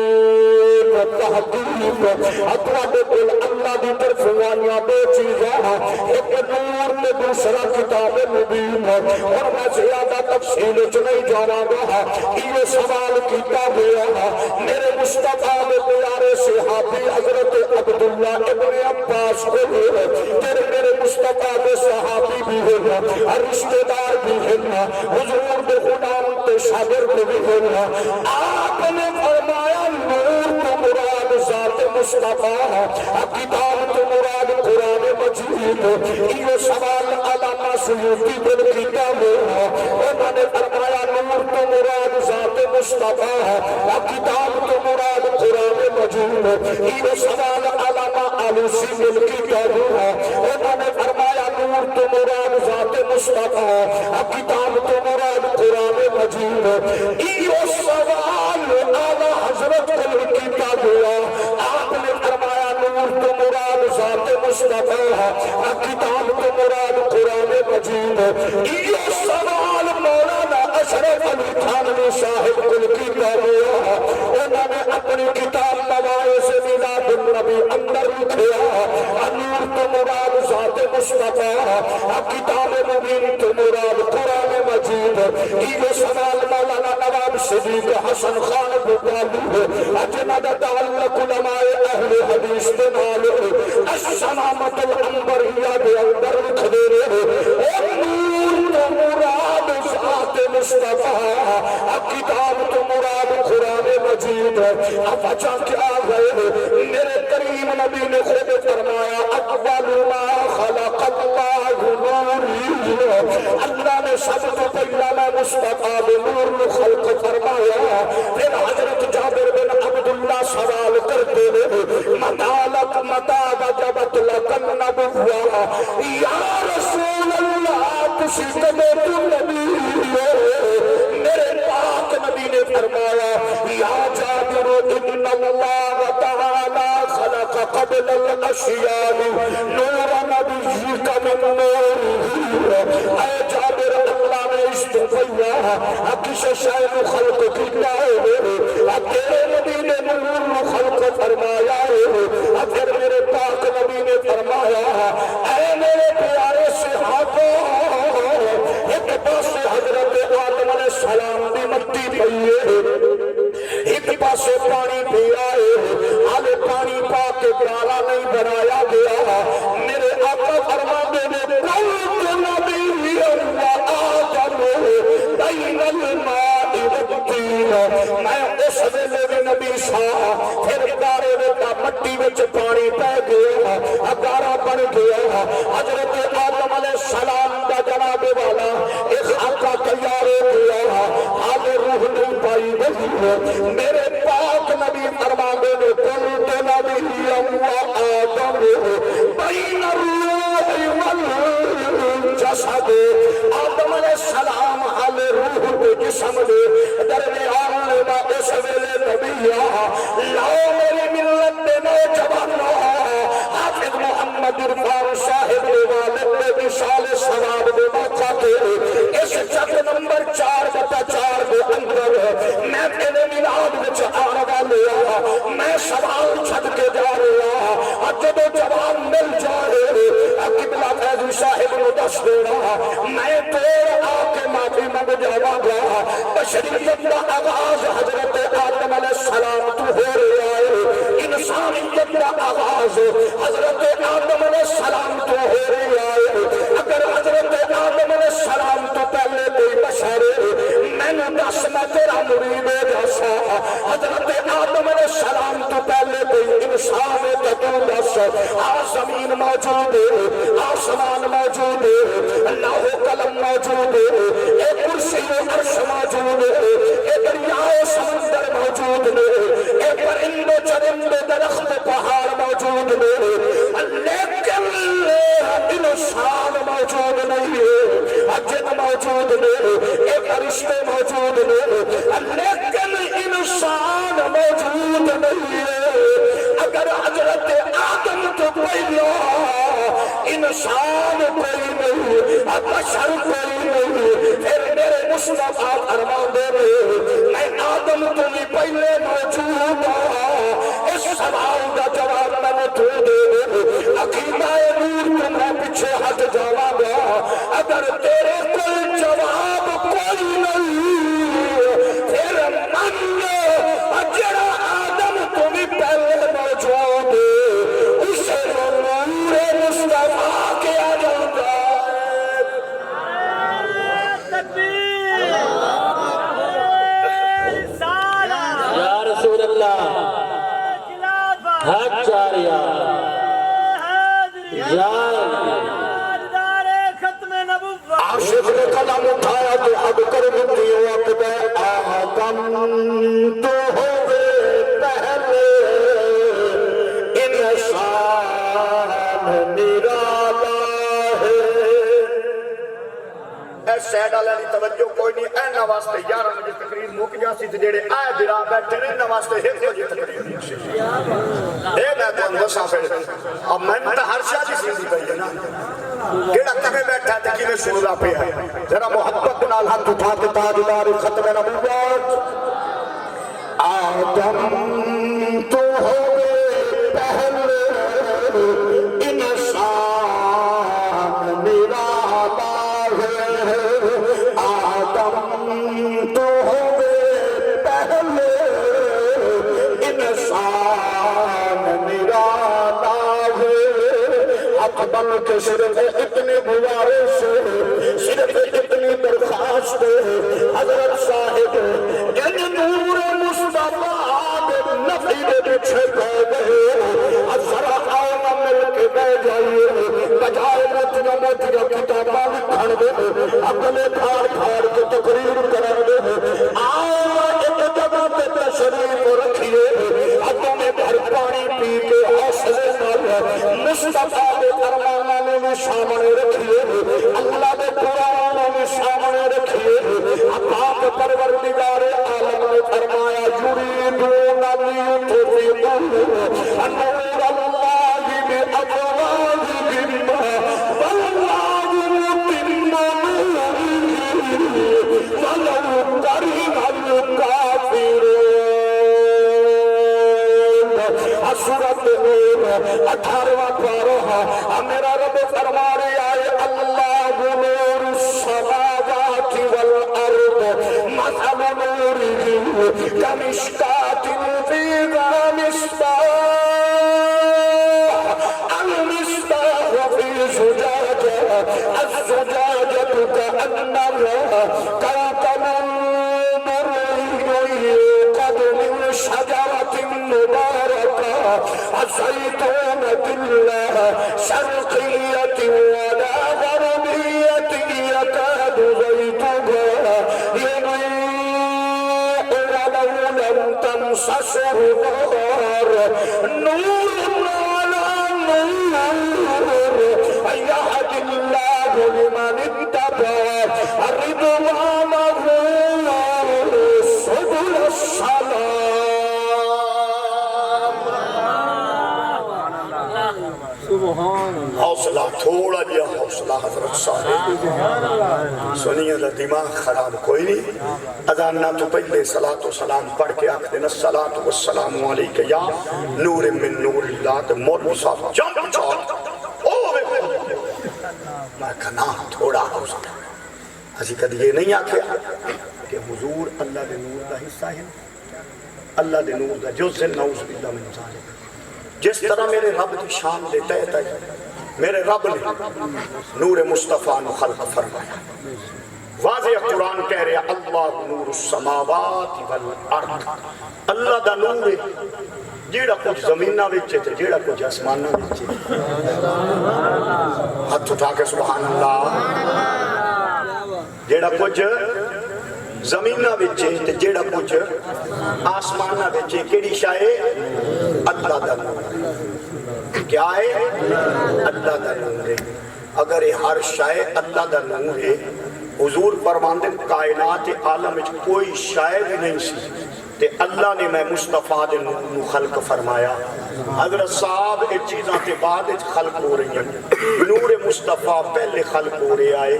Speaker 1: تحقیق اتواد کل اللہ دی طرف وانیاں دو چیزیں ایک نور میں دوسرا کتاب مبین اور میں زیادہ تفصیل نہیں جانا گا یہ سوال کیتا گیا میرے مصطفیٰ میں پیارے صحابی حضرت عبداللہ ابن عباس کو تیرے میرے مصطفیٰ میں صحابی بھی ہونا رشتہ دار بھی ہونا حضور کے غلام کے شاگرد بھی ہونا آپ نے فرمایا نور تو مراد ذات مصطفیٰ کتاب تو مراد قرآن مجید یہ سوال علامہ سیوطی بن کتاب انہوں نے فرمایا نور تو مراد ذات مصطفیٰ کتاب تو مراد قرآن مجید یہ سوال علامہ علوسی بن کتاب انہوں نے فرمایا نور تو مراد ذات مصطفیٰ کتاب تو مراد قرآن مجید یہ سوال اعلی حضرت بن کتاب آپ نے فرمایا نور تو مراد ذات مصطفیٰ کتاب تو مراد قرآن مجید یہ سوال مولانا اشرف علی تھانوی صاحب کل کتاب انہوں نے اپنی کتاب مواعظ میلاد النبی اندر لکھیا نور تو مراد ذات مصطفیٰ کتاب مبین تو مراد قرآن مجید یہ سوال مولانا نواب صدیق حسن خان بطالب اجناد تعلق علماء اہل حدیث دنال السلامت الانبریہ دے اندر لکھ دے رہے نور تو مراد ذات مصطفیٰ کتاب تو مراد قرآن مجید افجا کیا گئے میرے کریم نبی نے خود فرمایا اول ما خلق اللہ نوری اللہ نے سب کو پہلا میں مصطفیٰ بنور خلق فرمایا پھر حضرت جابر بن عبداللہ سوال کرتے ہوئے متا وجبت لکن نبوہ یا رسول اللہ کسی کبیر نبی میرے پاک نبی نے فرمایا یا جابر ان اللہ تعالی خلق قبل الاشیاء نور نبیک من نور اے جابر اللہ نے استفیہ کسی شاید خلق کیا ہے تیرے نبی نے نور خلق فرمایا ہے پھر میرے پاک نبی نے فرمایا اے میرے پیارے صحابہ ایک پاس حضرت آدم علیہ السلام بھی مٹی پئیے ایک پاس پانی پیا ہے آلے پانی پا کے پیالہ نہیں بنایا گیا میرے آقا فرما دے قلت نبی اللہ آدم بین الماء والطین میں اس ویلے نبی صاحب پھر گارے وچ مٹی وچ پانی پہ گیا گارا بن گیا حضرت آدم علیہ السلام دا جناب والا ایک آقا تیار ہو گیا حال روح نہیں پائی وہی میرے پاک نمبر 4/4 کے اندر میں تیرے میلاد وچ آن والے میں سوال چھڈ کے جا رہا جب جواب مل جائے قبلہ فیضی صاحب نو دس دینا میں دیر آ کے معافی منگ جاواں گا بشریت دا آغاز حضرت آدم علیہ السلام تو ہو رہا ہے انسانیت دا آغاز حضرت آدم علیہ السلام تو ہو رہا ہے اگر حضرت آدم علیہ السلام تو پہلے کوئی بشر میں نے دس میں تیرا مرید دسا حضرت آدم علیہ السلام تو پہلے کوئی انسان ہے تو دس زمین موجود ہے آسمان موجود ہے اللہ قلم موجود ہے ایک کرسی و عرش موجود ہے ایک دریائے سمندر موجود ہے ایک پرند و چرند درخت پہاڑ موجود ہے لیکن انسان موجود نہیں ہے جن موجود نہیں ایک رشتے موجود نہیں لیکن انسان موجود نہیں ہے اگر حضرت آدم تو پہلا انسان کوئی نہیں بشر کوئی نہیں پھر میرے مصطفیٰ فرماندے میں آدم تو بھی پہلے موجود اس سوال کا جواب میں تو دے عقیدہ نور تو میں پیچھے ہٹ جاواں گا اگر تیرے کوئی جواب کوئی نہیں پھر من جڑا آدم تو بھی پہلے موجود اسے نور مصطفیٰ کیا جاتا ہے
Speaker 2: یا رسول اللہ حق جاریہ
Speaker 1: عاشق نے قدم اٹھایا تو اب کر مٹی وقت آدم تو ہوئے پہلے انسان نرالا ہے اے سیڈ والی توجہ کوئی نہیں اینا واسطے 11 بجے تقریر مک جاسی تے جڑے اے برا بیٹھے نے اینا واسطے 1 بجے تقریر اے میں تو دساں پھر اب میں تو ہر شاہ دی سیدھی پئی ہے نا کیڑا کبھی بیٹھا تے کیویں سندا پیا ہے ذرا محبت نال ہاتھ اٹھا کے تاجدار ختم نبوت آدم تو ہوئے پہلے انسان نرالا ہے آدم تو ہوئے پہلے انسان نرالا ہے اقبل کے صرف اتنی گزارش صرف اتنی درخواست حضرت صاحب ان نور مصطفیٰ نفی دے پیچھے پہ گئے ذرا آنا مل کے بہ جائیے بجائے موتیاں کتاباں لکھن دے اپنے کھاڑ کھاڑ کے تقریر کرن دے ایک جگہ پہ تشریف رکھیے ہاتھوں میں بھر پانی پی کے حوصلے نال مصطفیٰ دے فرماناں نوں سامنے رکھیے اللہ دے قرآن نوں سامنے رکھیے پاک پروردگار عالم نے فرمایا یریدون لیطفئوا نور اللہ بافواہہم واللہ متم نورہ ولو کرہ الکافرون سورۃ نور 18واں پارہ میرا رب فرما رہا ہے اللہ نور السماوات والارض مثل نورہ کمشکاۃ فیہا مصباح المصباح فی زجاجہ الزجاجہ کأنہا کوكب دري يوقد من شجرة مباركة زيتونة لا شرقية ولا غربية يكاد زيتها يضيء ولو لم تمسسه نار نور على نور يهدي الله لمن اتبع رضوانه سبل السلام حوصلہ تھوڑا جہا حوصلہ حضرت صاحب سنیے دا دماغ خراب کوئی نہیں اذان نہ تو پہلے صلاۃ و سلام پڑھ کے آخ دینا الصلاۃ والسلام علیک یا نور من نور اللہ تے مولوی صاحب جم چاہ میں کہنا تھوڑا حوصلہ اسی کدی یہ نہیں آکھیا کہ حضور اللہ دے نور دا حصہ ہے اللہ دے نور دا جز نعوذ باللہ من ذالک جس طرح میرے رب کی شان دے تحت ہے میرے رب نے نور مصطفیٰ نو خلق فرمایا واضح قرآن کہہ رہے اللہ نور السماوات والارض اللہ دا نور ہے جیڑا کچھ زمینہ وچے تے جیڑا کچھ آسمانہ وچے ہاتھ اٹھا کے سبحان اللہ جیڑا کچھ زمینہ وچے تے جیڑا کچھ آسمانہ وچے کیڑی شاہ اللہ دا نور کیا ہے اللہ دا نور ہے اگر یہ ہر شاہ اللہ دا نور ہے حضور فرماندے کائنات عالم وچ کوئی شاہ بھی نہیں سی تے اللہ نے میں مصطفیٰ دے نور خلق فرمایا حضرت صاحب ایک چیزاں تے بعد خلق ہو رہی ہیں نور مصطفیٰ پہلے خلق ہو رہے آئے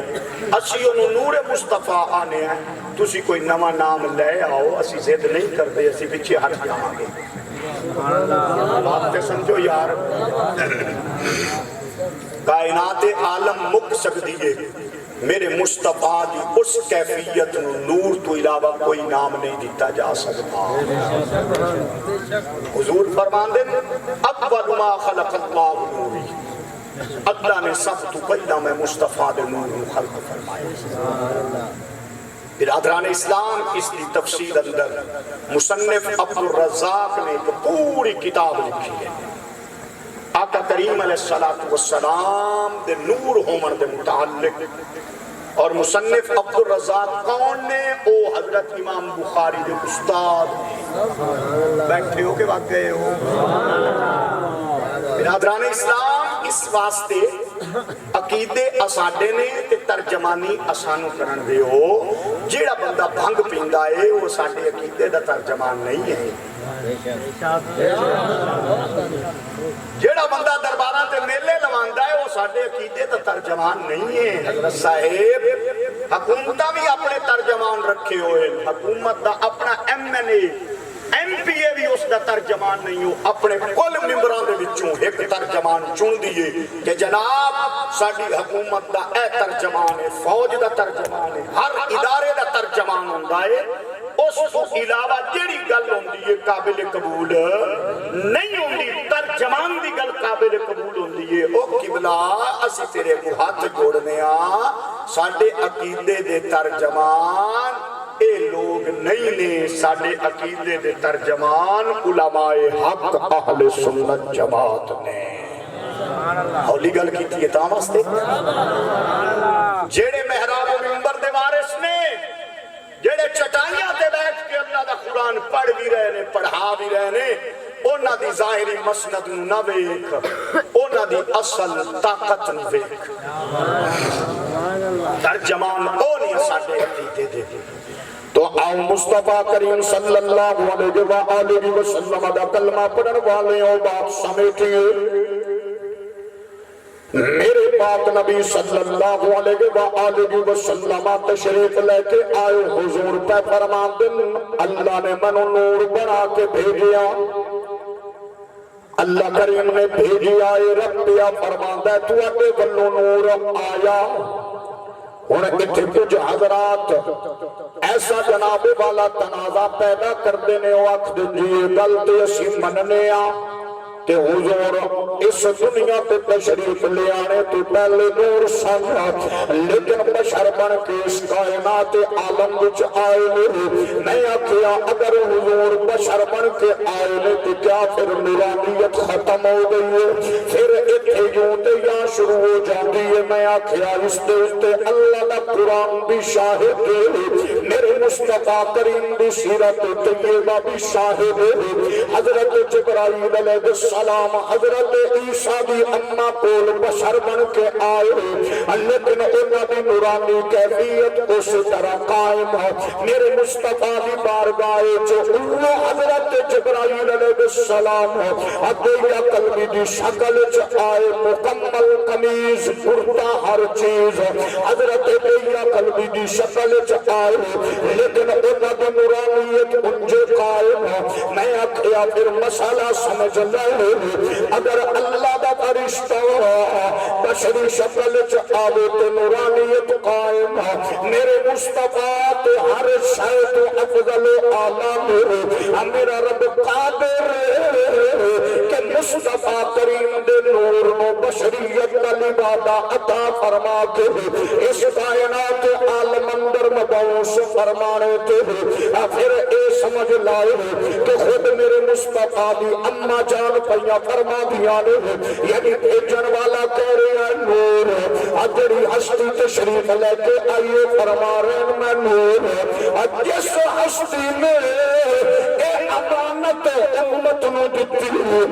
Speaker 1: اسی انہوں نور مصطفیٰ آنے ہیں تسی کوئی نواں نام لے آؤ اسی زد نہیں کر دے اسی پچھے ہٹ جاؤں گے بات تے سمجھو یار کائنات عالم مک سکتی ہے میرے مصطفیٰ دی اس کیفیت نور تو علاوہ کوئی نام نہیں دیتا جا سکتا حضور فرمان دے اول ما خلق اللہ نوری اللہ نے سب تو پہلا میں مصطفیٰ دے نور خلق فرمایا برادران اسلام اس کی تفصیل اندر مصنف عبد الرزاق نے ایک پوری کتاب لکھی ہے آقا کریم علیہ السلام دے نور ہومن دے متعلق اور مصنف عبد الرزاق کون نے او حضرت امام بخاری دے استاد بیٹھے ہو کے وقت گئے ہو برادران اسلام اس واسطے عقیدے اساڈے نے تے ترجمانی اسانو کرن دے ہو جیڑا بندہ بھنگ پیندا ہے وہ ساڈے عقیدے دا ترجمان نہیں ہے جیڑا بندہ درباراں تے میلے لواندا ہے وہ ساڈے عقیدے دا ترجمان نہیں ہے حضرت صاحب حکومتاں بھی اپنے ترجمان رکھے ہوئے حکومت دا اپنا ایم پی اے بھی اس دا ترجمان نہیں ہو اپنے کل ممبران دے وچوں ایک ترجمان چن دیئے کہ جناب ساڈی حکومت دا اے ترجمان ہے فوج دا ترجمان ہے ہر ادارے دا ترجمان ہوندا ہے اس کو علاوہ جیڑی گل ہوندی ہے قابل قبول نہیں ہوندی ترجمان دی گل قابل قبول ہوندی ہے او قبلہ اسی تیرے کو ہاتھ جوڑنے ساڈے عقیدے دے ترجمان اے لوگ نہیں نے ساڈے عقیدے دے ترجمان علماء حق اہل سنت جماعت نے ہولی گل کی تھی تاں واسطے جیڑے محراب و منبر دے وارث نے جیڑے چٹائیاں تے بیٹھ کے اللہ دا قرآن پڑھ بھی رہے نے پڑھا بھی رہے نے اونا دی ظاہری مسند نہ ویکھ اونا دی اصل طاقت نہ ویکھ ترجمان او نہیں ساڈے عقیدے دے تو آؤ مصطفیٰ کریم صلی اللہ علیہ وآلہ وسلم دا کلمہ پڑھن والے ہو بات سمیٹیے میرے پاک نبی صلی اللہ علیہ وآلہ وسلم تشریف لے کے آئے حضور پہ فرمان دن اللہ نے منو نور بنا کے بھیجیا اللہ کریم نے بھیجیا اے رب یا فرمان دے تو اٹے بلو نور آیا اور اتھے کچھ حضرات ایسا جناب والا تنازع پیدا کر دینے وقت جی گلتے اسی مننے کہ حضور اس دنیا پہ تشریف لے آنے تو پہلے نور سنگا لیکن بشر بن کے اس کائنات عالم وچ آئے میں آکھیا اگر حضور بشر بن کے آئے تو کیا پھر نورانیت ختم ہو گئی ہے پھر اتھے یوں تے یا شروع ہو جاتی ہے میں آکھیا اس تے اللہ دا قرآن بھی شاہد ہے میرے مصطفیٰ کریم دی سیرت طیبہ بھی شاہد حضرت جبرائیل علیہ السلام حضرت عیسیٰ دی اماں کول بشر بن کے آئے لیکن انہاں دی نورانی کیفیت اس طرح قائم ہے میرے مصطفیٰ دی بارگاہ جو حضرت جبرائیل علیہ السلام ادھیا قلبی دی شکل آئے مکمل قمیض کرتا ہر چیز حضرت ادھیا قلبی دی شکل آئے لیکن انہاں دی نورانیت انجے قائم میں اکھیا پھر مسئلہ سمجھ لے اگر اللہ دا فرشتہ بشری شکل آئے تو نورانیت قائم میرے مصطفیٰ تے ہر شاید افضل عالم میرا رب قادر کہ مصطفیٰ کریم دے نور نو بشریت کا لبادہ عطا فرما کے اس کائنات عالم اندر مبعوث فرمانے تھے پھر اے سمجھ لائے کہ خود میرے مصطفیٰ دی اماں جان پہیا فرما دیا نے یعنی بھیجن والا کہہ رہے ہیں نور اجڑی ہستی تشریف لے کے آئیے فرما رہے ہیں میں نور جس ہستی میں اے امانت امت نو دیتی او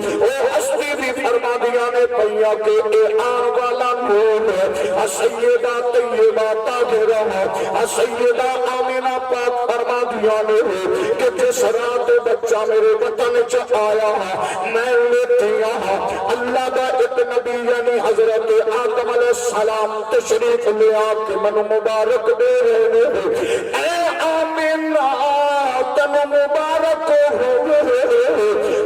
Speaker 1: ہستی بھی فرما دیا نے پہیا کہ اے آن والا نور سیدہ طیبہ طاہرہ سیدہ آمینہ پاک فرما دیا نے کہ جس رات بچہ میرے وطن چ آیا میں لیتیا اللہ دا ایک نبی یعنی حضرت آدم علیہ السلام تشریف لیا کہ من مبارک دے رہے اے آمینہ تن مبارک ہو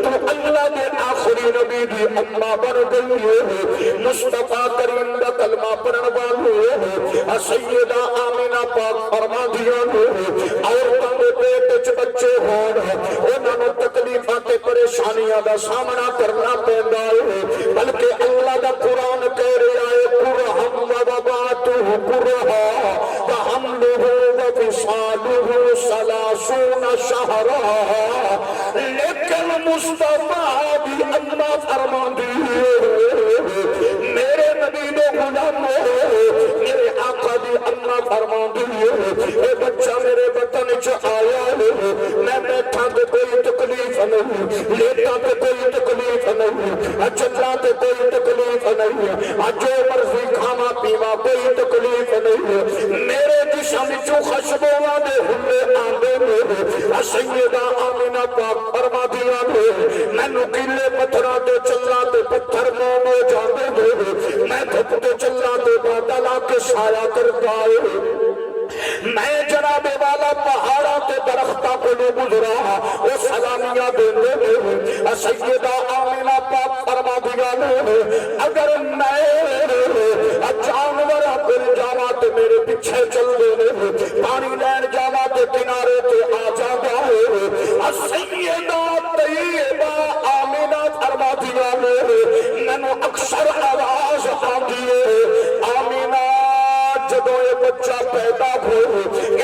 Speaker 1: تو اللہ نے آخری نبی دی اماں بن گئی ہے مصطفیٰ کریم دا کلمہ پڑھن والے سیدہ آمینہ پاک فرما دیا عورتوں کے پیٹ چ بچے ہون انہاں نوں تکلیفاں تے پریشانیاں دا سامنا کرنا پیندا ہے بلکہ اللہ دا قرآن کہہ رہا ہے قرہم و وباتہ قرہا وحملہ وفصالہ ثلاثون شہرا لیکن مصطفیٰ بھی اللہ فرما دی میرے نبی نے غلام میرے آقا بھی اللہ فرما دی اے بچہ میرے وطن چ آیا میں بیٹھا تے کوئی تکلیف نہیں لیٹا تے کوئی تکلیف نہیں چلا تے کوئی تکلیف نہیں جو مرضی کھانا پیوا کوئی تکلیف نہیں میرے جسم چو خوشبو دے ہلے آندے سیدہ آمینہ پاک فرما دیا میں نکیلے پتھراں تے چلا تے پتھر موم ہو جاندے میں دھپ تے چلا تے بادل آ کے سایہ کرتا ہے میں جناب والا پہاڑا تے درختہ کو لے گزرا وہ سلامیاں دینے سیدہ آمینہ پاک فرما دیا اگر میں جانور پھر جاوا تے میرے پیچھے چل دینے پانی لین جاوا تے کنارے تے آ جاوا سیدہ طیبہ آمینہ فرما دیا مینوں اکثر آواز آتی ہے آمینہ جدو یہ بچہ پیدا ہو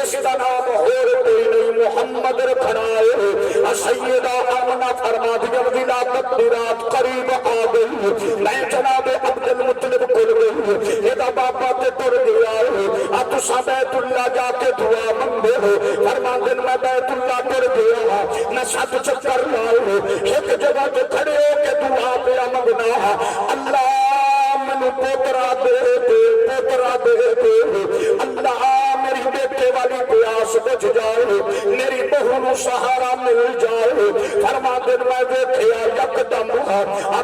Speaker 1: اس کا نام اور کوئی نہیں محمد رکھنا ہے سیدہ آمنہ فرما دیا ولادت دی رات قریب آ گئی میں جناب عبد المطلب کھل گئی یہ بابا تے تر گیا ہے تسا بیت اللہ جا کے دعا منگے فرما دن میں بیت اللہ تر گیا میں 7 چکر لائے ایک جگہ تے کھڑے ہو کے دعا پیا منگنا اللہ منو پوترا دے پوترا دے اللہ میری بیٹے والی پیاس بچ جائے میری بہو نو سہارا مل جائے فرما دن میں دیکھیا یکدم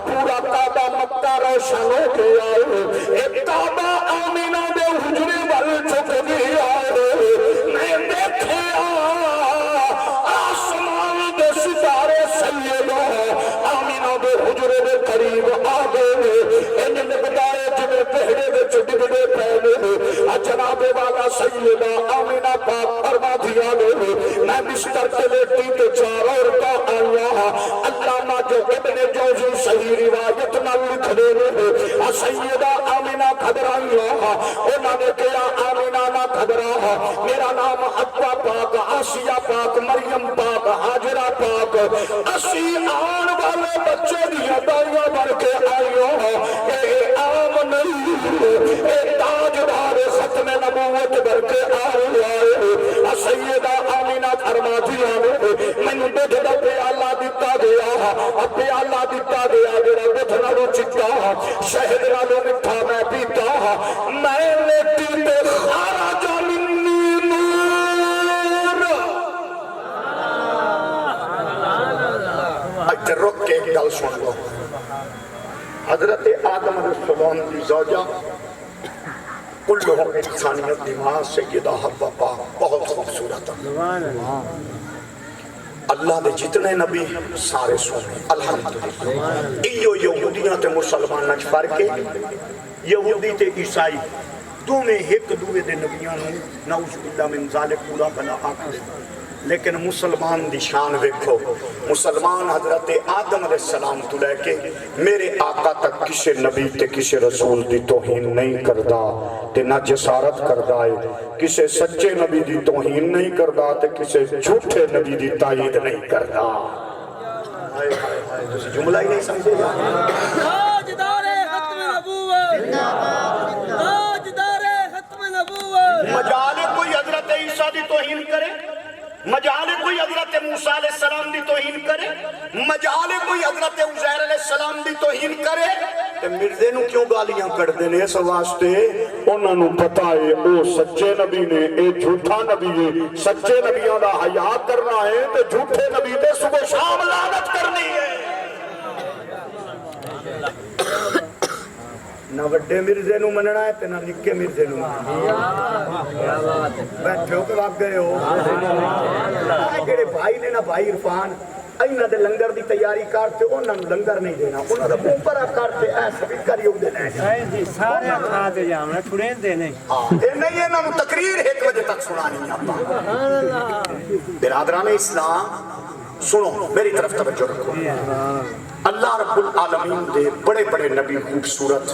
Speaker 1: پورا کعبہ مکہ روشن ہو گیا ایک کعبہ آمینہ دے حجرے وال چک گیا میں دیکھیا آسمان دے ستارے سیدہ آمینہ دے حجرے دے قریب آ گئے انہیں لگدائے جنہیں پہڑے دے چڑھے پہنے جناب والا سیدہ آمینہ پاک فرما دیا میں بستر کے لیٹی تو 4 عورتیں آیا علامہ جو ابن جوزی صحیح روایت نہ لکھ دے سیدہ آمینہ گھبرائی انہوں نے کہا آمینہ نہ گھبرا میرا نام حوا پاک آسیہ پاک مریم پاک حاجرہ پاک اسی آن والے بچے دیا دائیاں بڑھ کے آئیوں اے عام نہیں اے تاجدار ختم نبوت بڑھ کے آئے سیدہ نو دودھ دا پیالہ دتا گیا، پیالہ دتا گیا میرا دودھ نالو چٹا شہد نالو مٹھا میں پیتا، میں لیٹی تے خارج منی نور۔ اچھا رک کے ایک گل سن لو، حضرت آدم علیہ السلام کی زوجہ کلہم انسانیت دی ماں سیدہ حوا پاک بہت خوبصورت ہے۔ اللہ دے جتنے نبی سارے سونے الحمدللہ۔ ایو یہودیاں تے مسلمان نچ فرق ہے، یہودی تے عیسائی دوویں ایک دوے دے نبیاں نوں نعوذ باللہ من ذالک پورا بلا آکھ دے، لیکن مسلمان دی شان ویکھو، مسلمان حضرت آدم علیہ السلام تو لے کے میرے آقا تک کسی نبی تے کسی رسول دی توہین نہیں کردا تے نہ جسارت کردا ہے، کسی سچے نبی دی توہین نہیں کردا تے کسی جھوٹے نبی دی تائید نہیں کردا۔ ہائے ہائے ہائے تسی جملہ ہی نہیں سمجھے گا۔
Speaker 3: تاجدار ختم نبوت، تاجدار ختم نبوت۔
Speaker 1: مجال کوئی حضرت عیسیٰ دی توہین کرے، مجال کوئی حضرت موسیٰ علیہ السلام دی توہین کرے، مجال کوئی حضرت عزیر علیہ السلام دی توہین کرے، تے مرزے نو کیوں گالیاں کر دینے؟ اس واسطے انہاں نو پتہ ہے او سچے نبی نے، اے جھوٹا نبی ہے، سچے نبیوں دا حیا کرنا ہے تے جھوٹے نبی تے صبح شام لعنت کرنی ہے۔ نہ وڈے مرزے نو مننا ہے تے نہ نکے مرزے نو مننا ہے۔ بیٹھے ہو کہ واق گئے ہو؟ جڑے بھائی نے نا بھائی عرفان اینا دے لنگر دی تیاری کرتے انہاں نو لنگر نہیں دینا، انہاں دا اوپر کرتے ایسا بھی کری ہوندے نے
Speaker 3: سارے کھا دے جاونا چھڑین دے نہیں۔
Speaker 1: اے نہیں انہاں نو تقریر 1 بجے تک سنانی آپا۔ برادران اسلام سنو میری طرف توجہ رکھو، اللہ رب العالمین دے بڑے بڑے نبی خوبصورت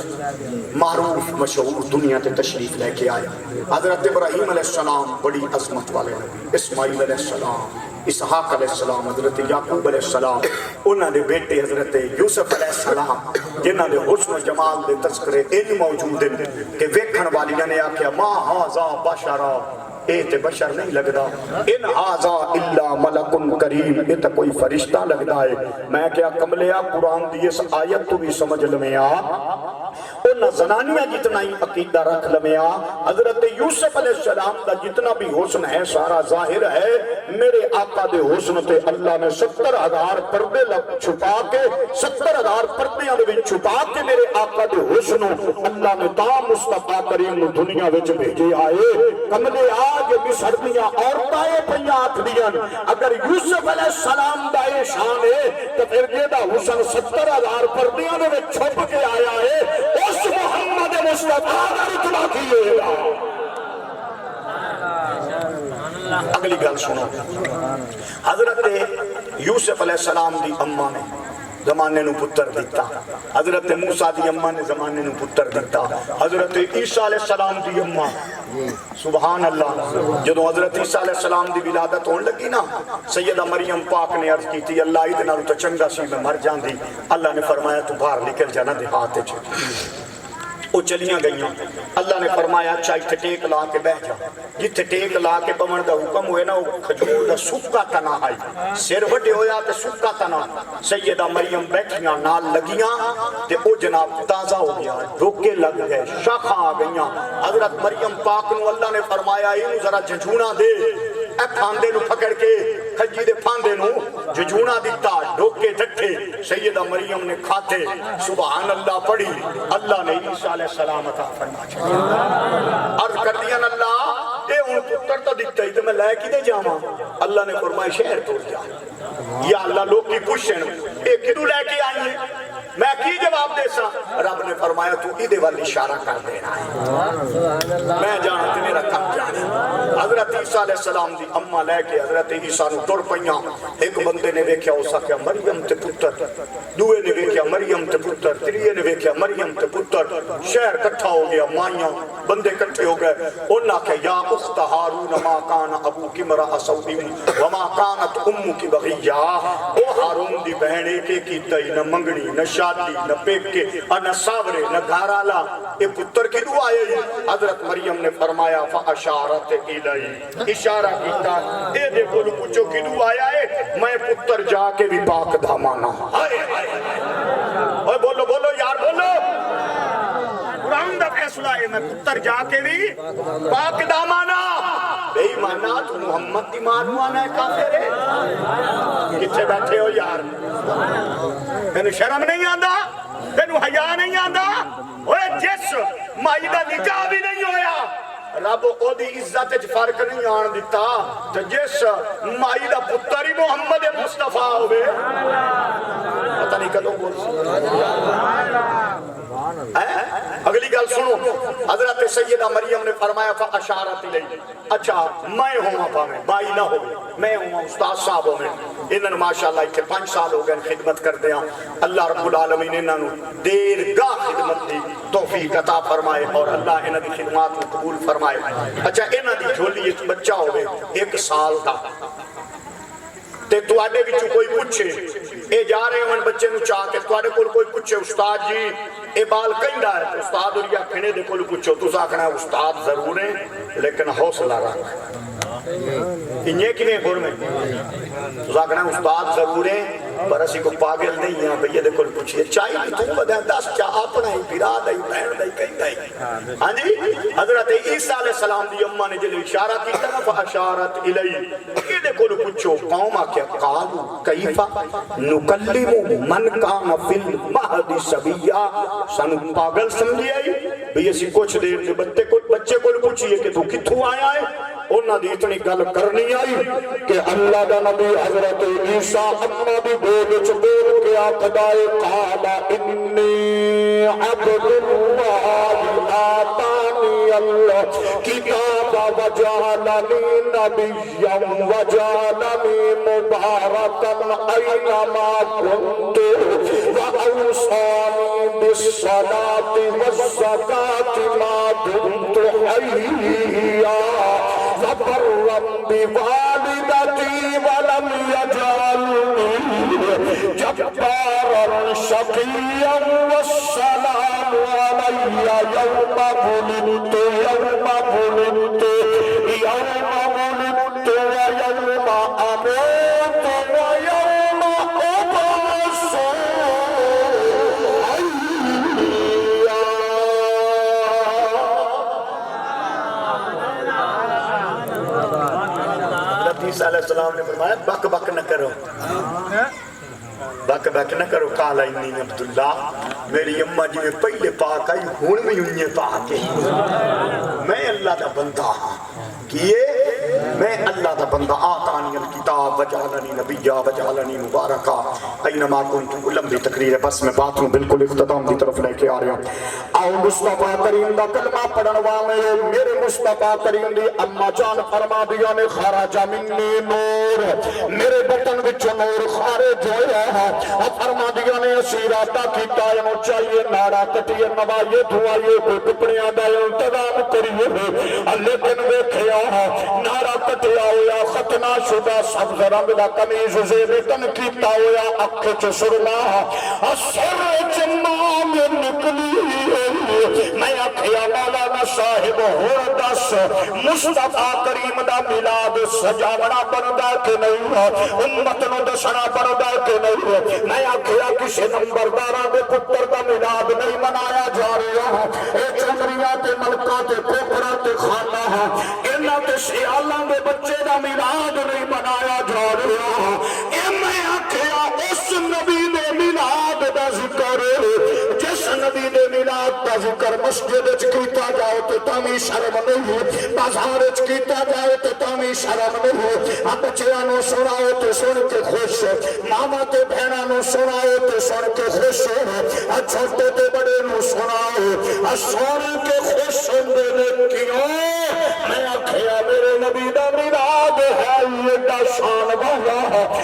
Speaker 1: معروف مشہور دنیا تے تشریف لے کے آئے۔ حضرت ابراہیم علیہ السلام بڑی عظمت والے نبی، اسماعیل علیہ السلام، اسحاق علیہ السلام، حضرت یعقوب علیہ السلام، انہاں دے بیٹے حضرت یوسف علیہ السلام جنہاں دے حسن و جمال دے تذکرے ان موجود ہیں کہ ویکھن والیاں نے آکھیا ما ھذا بشرا، اے تے بشر نہیں لگدا، ان ھذا الا ملک کریم، اے تے کوئی فرشتہ لگدا ہے۔ میں کیا کملیا قرآن دی اس آیت تو بھی سمجھ لمیا، انہاں زنانیاں جتنا ہی عقیدہ رکھ لمیا، حضرت یوسف علیہ السلام دا جتنا بھی حسن ہے سارا ظاہر ہے، میرے آقا دے حسن تے اللہ نے 70,000 پردے چھپا کے 70,000 پردیاں دے وچ چھپا کے میرے آقا دے حسن اللہ نے تا مصطفیٰ کریم نو دنیا وچ بھیجے آئے۔ کملے آج مصر دیاں عورتیں پئیاں آکھدیاں اگر یوسف علیہ السلام دا اے شان ہے تے پھر جیڑا حسن 70,000 پردیاں دے وچ چھپ کے آیا ہے اس محمد مصطفیٰ دا رتبہ کی ہوئے گا۔ اگلی گل سنو، حضرت یوسف علیہ السلام دی اماں نے زمانے نو پتر دیتا، حضرت موسیٰ دی اماں نے زمانے نو پتر دیتا، حضرت عیسیٰ علیہ السلام دی اماں سبحان اللہ جدو حضرت عیسیٰ علیہ السلام دی ولادت ہون لگی نا، سیدہ مریم پاک نے عرض کی تھی اللہ ادھے نالو تو چنگا سی میں مر جان دی، اللہ نے فرمایا تو باہر نکل جانا دیہات چھے، وہ چلیاں گئیاں، اللہ نے فرمایا اچھا اتھے ٹیک لا کے بہ جا، جتھے ٹیک لا کے بمن دا حکم ہوئے نا وہ کھجور دا سکا تنا آئی، سر وڈے ہویا تے سکا تنا، سیدہ مریم بیٹھیاں نال لگیاں تے او جناب تازہ ہو گیا، روکے لگ گئے، شاخاں آ گئیاں، حضرت مریم پاک نو اللہ نے فرمایا اینو ذرا جھجھونا دے، اے پھاندے نو پکڑ کے کھجی دے پھاندے نو جھجھونا دیتا، ڈوکے ڈٹھے، سیدہ مریم نے کھاتے، سبحان اللہ پڑھی، اللہ نے عیسیٰ علیہ السلام عطا فرما چھوڑا، عرض کر دیا اللہ اے ان پتر تو دکھتا ہی تو میں لائے کی دے جاما، اللہ نے فرمایا شہر توڑ جا، یا اللہ لوگ کی پوچھیں اے کدو لے کے آئی ہیں، میں کی جواب دے سا، رب نے فرمایا تو ادھے والی اشارہ کر دینا ہے، میں جانتے میرا کم جانے، حضرت عیسیٰ علیہ السلام دی اماں لے کے حضرت عیسیٰ نو ٹر پئیاں، ایک بندے نے ویکھیا ہو سکیا مریم تے پتر، دوے نے ویکھیا مریم تے پتر، تریے نے ویکھیا مریم تے پتر، شہر کٹھا ہو گیا، مائیاں بندے کٹھے ہو گئے انہاں کہ یا اخت ہارون ما کان ابوک امرأ سوء وما کانت امک بغیہ، او ہارون دی بہن ایک کیتا ہی نہ منگنی نہ شادی نہ پیکے نہ ساورے نہ گھرالا، اے پتر کی دعا آئی۔ حضرت مریم نے فرمایا فاشارت الیہ، اشارہ کیتا اے دیکھو پوچھو کی دعا آیا ہے میں پتر جا کے بھی پاک دامانا۔ اوہ بولو بولو یار بولو، قرآن دا فیصلہ ہے میں پتر جا کے بھی پاک دامانا۔ بے ایمانہ تو محمد دی مانوانا ہے کافر ہے، کتھے بیٹھے ہو یار؟ تینو شرم نہیں آندا؟ تینو حیا نہیں آندا؟ اوے جس مائی دا نکاح بھی نہیں ہویا رب او دی عزت وچ فرق نہیں آن دیتا، تے جس مائی دا پتر ہی محمد مصطفیٰ ہوئے پتہ نہیں کدوں بول اگلی گل سنو، حضرت سیدہ مریم نے فرمایا فاشارت الیہ، اچھا میں ہوں پاویں بائی نہ ہوئے، میں ہوں استاد صاحب ہوئے، انہوں ماشاءاللہ اتنے 5 سال ہو گئے خدمت کر دیا، اللہ رب العالمین انہوں دیر گاہ خدمت دی توفیق عطا فرمائے اور اللہ انہوں دی خدمات کو قبول فرمائے۔ اچھا انہوں دی جھولی ایک بچہ ہوئے 1 سال دا، تے تو آڈے بچوں کوئی پوچھے اے جا رہے ہیں بچے نو چاہ کے تو آڈے کوئی پوچھے استاد جی اے بال کہیں دا ہے تو استاد اور یا کھنے دے کوئی پوچھو تو ساکھنا ہے استاد ضرور ہیں لیکن حوصلہ رکھ، انہیں کنے گھر میں تو ساکھنا ہے استاد ضرور ہیں پر اسی کو پاگل نہیں ہیں بھئی دے کوئی پوچھئے چاہیے تو بدیں 10 چاہ اپنا ہی پیرا دائی بہن دائی کہیں دائی۔ ہاں جی حضرت عیسیٰ علیہ السلام دی اممہ نے جلے اشارہ کی تھا فاشارت الیہ، یہ دے کوئی پوچھو قوم آکیا قالو کیفا نکلم من کان فی المہد صبیہ، سانو پاگل سمجھی آئی بھئی اسی کچھ دیر سے بچے کو پوچھئے کہ تو کتھوں آیا ہے، انہاں دی اتنی گل کرنی آئی کہ اللہ دا نبی حضرت عیسیٰ اممہ دی بول چبول کے آقدائے قال انی عبد اللہ آتانی اللہ کتاب وجعلنی نبیا وجعلنی مبارکا اینما کنت وأوصانی بالصلاة والزکاة ما دمت حیا وبرا بوالدتی ولم یجعلنی جبارا شقیا والسلام علی یوم ولدت یوم ولدت یوم ولدت ویوم اموت ویوم ابعث حیا۔ عیسیٰ علیہ السلام نے فرمایا بک بک نہ کرو، بک بک نہ کرو، قال انی عبداللہ، میری اماں جی میں پہلے پاک آئی ہون میں انہیں پاک ہے، میں اللہ دا بندہ ہاں، کیے میں اللہ دا بندہ آتانی الکتاب وجعلنی نبیہ وجعلنی مبارکہ اینما کنت۔ لمبی تقریر ہے بس میں بات ہوں بالکل اختتام کی طرف لے کے آ رہا ہوں۔ آؤ مصطفیٰ کریم دا کلمہ پڑھنوا میرے مصطفیٰ کریم دی اما جان فرما دیا نے خارج منی نور، میرے بطن وچوں نور خارج ہویا ہے، فرما دیا نے اسیراتہ کی تائم چاہیے نارا کٹیے نوائیے دھوائیے کوئی کپڑیاں دا انتظام کریے، لیکن دیکھیا نارا کٹیا ہویا ختنہ شدہ سبز رنگ دا کمیز زیبتن کیتا ہویا اکھ چ سرما سر چمام نکلی، میں اکھیا مولانا صاحب ہور دس مصطفیٰ کریم دا میلاد سجاونا بندا کہ نہیں، امت نو دسنا بندا کہ نہیں، میں اکھیا کسی نمبرداراں دے پتر دا میلاد نہیں منایا جا رہا، اے چندریاں تے ملکاں تے کوکڑاں تے خانہ انہاں تے سیالاں دے بچے دا میلاد نہیں منایا جا رہا، اے میں آکھیا اس نبی دے میلاد دا ذکر جس نبی دے میلاد دا ذکر مسجد وچ کیتا جائے تے تاں شرم نہیں، بازار وچ کیتا جائے تے تاں شرم نہیں، بچیاں نو سناؤ تے سن کے خوش، ماما تے بہناں نو سناؤ تے سن کے خوش، چھوٹے تے بڑے نو سناؤ سن کے خوش ہوندے نے کیوں؟ میں آکھیا میرے نبی دا میلاد ہے یہ دا شان والا،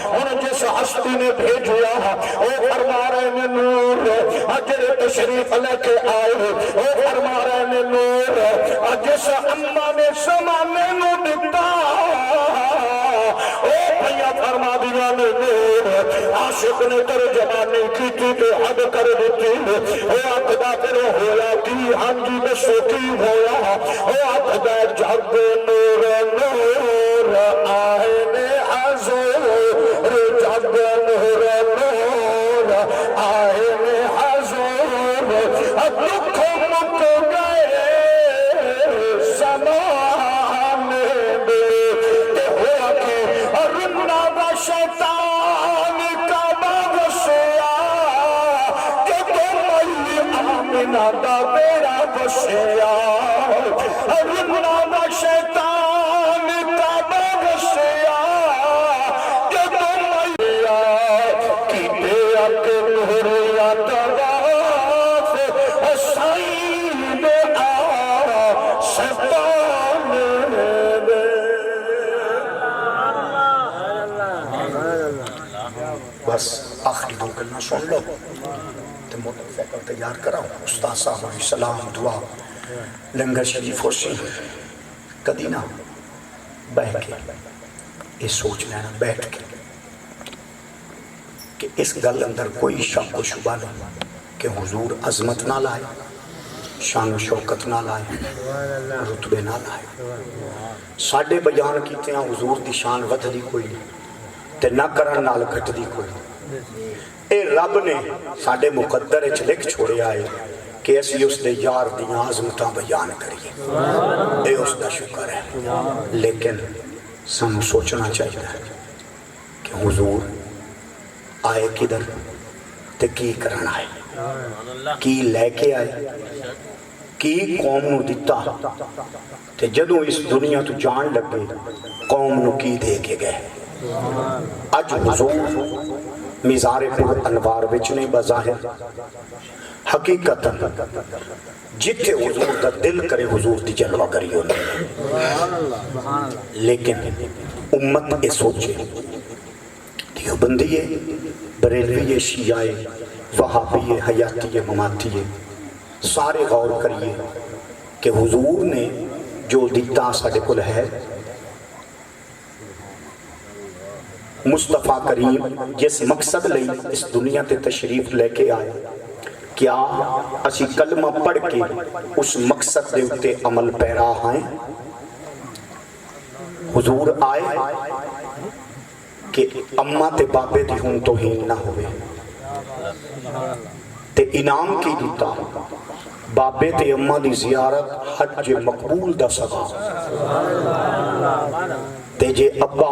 Speaker 1: ہن جس ہستی نے بھیجیا او فرما رہے نے نور اجر تشریف لے کے آئے او فرما رہے نے نور جس اماں نے زمانے نو دتا او بھیا فرما دیا نے نور عاشق نے تر جوانی کی تے حد کر دیتی او آخدا پھر ہویا کی ہاں جی دسو کی ہویا او آخدا جگ نور نور آئے نے حضور جگ نور نور آئے نے حضور دکھ مک گئے زمانے میں تے ہوا کہ رنا دا شیطان کا باغسیا کہ تو مئی آمنہ دا بیڑا بسیا رنا دا شیطان کا باغسیا کہ تو مئی کی بے اک نوریا تواف سائن آ شیطان بس آخری دو گلنا سن لو تو موقع تیار کراؤ استاد صاحب علیہ السلام دعا لنگر شریف ہوسی کدی نہ بہ کے یہ سوچ لینا بیٹھ کے کہ اس گل اندر کوئی شک و شبہ نہیں کہ حضور عظمت نہ لائے شان و شوکت نہ لائے رتبے نہ لائے ساڑھے بیان کیتے ہیں حضور دی شان ودھ دی کوئی نہیں تے نہ کرن نال گھٹ دی کوئی نہیں اے رب نے ساڑھے مقدر اچھ لکھ چھوڑے آئے کہ ایسی اس دے یار دیاں عظمتاں بیان کریے اے اس دا شکر ہے لیکن سانو سوچنا چاہیے کہ حضور آئے کدھر تے کی کرنا ہے کی لے کے آئے کی قوم نو دیتا تے جدوں اس دنیا تو جان لگے قوم نو کی دے کے گئے اج حضور مزار پر انوار بچ نہیں بظاہر حقیقتاً جتھے حضور دا دل کرے حضور دی جلوہ کری ہونے لیکن امت اے سوچے دیوبندیے بریلویے شیعہ وہابیے حیاتیے مماتیے سارے غور کریے کہ حضور نے جو دیتا ساڑھے کل ہے مصطفیٰ کریم جس مقصد لئی اس دنیا تے تشریف لے کے آئے کیا اسی کلمہ پڑھ کے اس مقصد دے اتے عمل پیرا ہیں حضور آئے کہ اماں تے باپے دی ہوں توہین نہ ہوئے تے انعام کی دیتا باپے تے اماں دی زیارت حج مقبول دا سبا تے جے ابا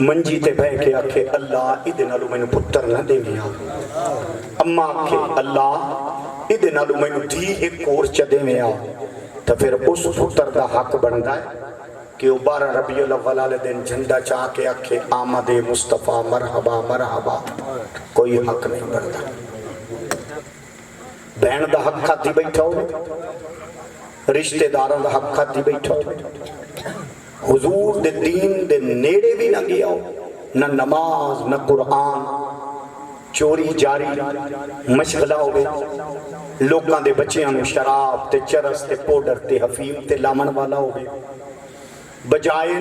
Speaker 1: منجی تے بہ کے آکھے اللہ ادھے نالو میں نے پتر نہ دے میا اماں آکھے اللہ ادھے نالو میں نے دی ایک کور چدے میا تو پھر اس پتر دا حق بندہ ہے کہ وہ 12 ربیع الاول والے دن جھنڈا چاہ کے آکھے آمد مصطفیٰ مرحبا مرحبا کوئی حق نہیں بنتا بہن دا حق کھاتی بیٹھا ہو رشتہ داروں دا حق کھاتی بیٹھا ہو حضور دے دین دے نیڑے بھی نہ گیا ہو نہ نماز نہ قرآن چوری جاری مشغلہ ہوئے لوگاں دے بچیاں میں شراب تے چرس تے پوڈر تے حفیم تے لامن والا ہوئے بجائے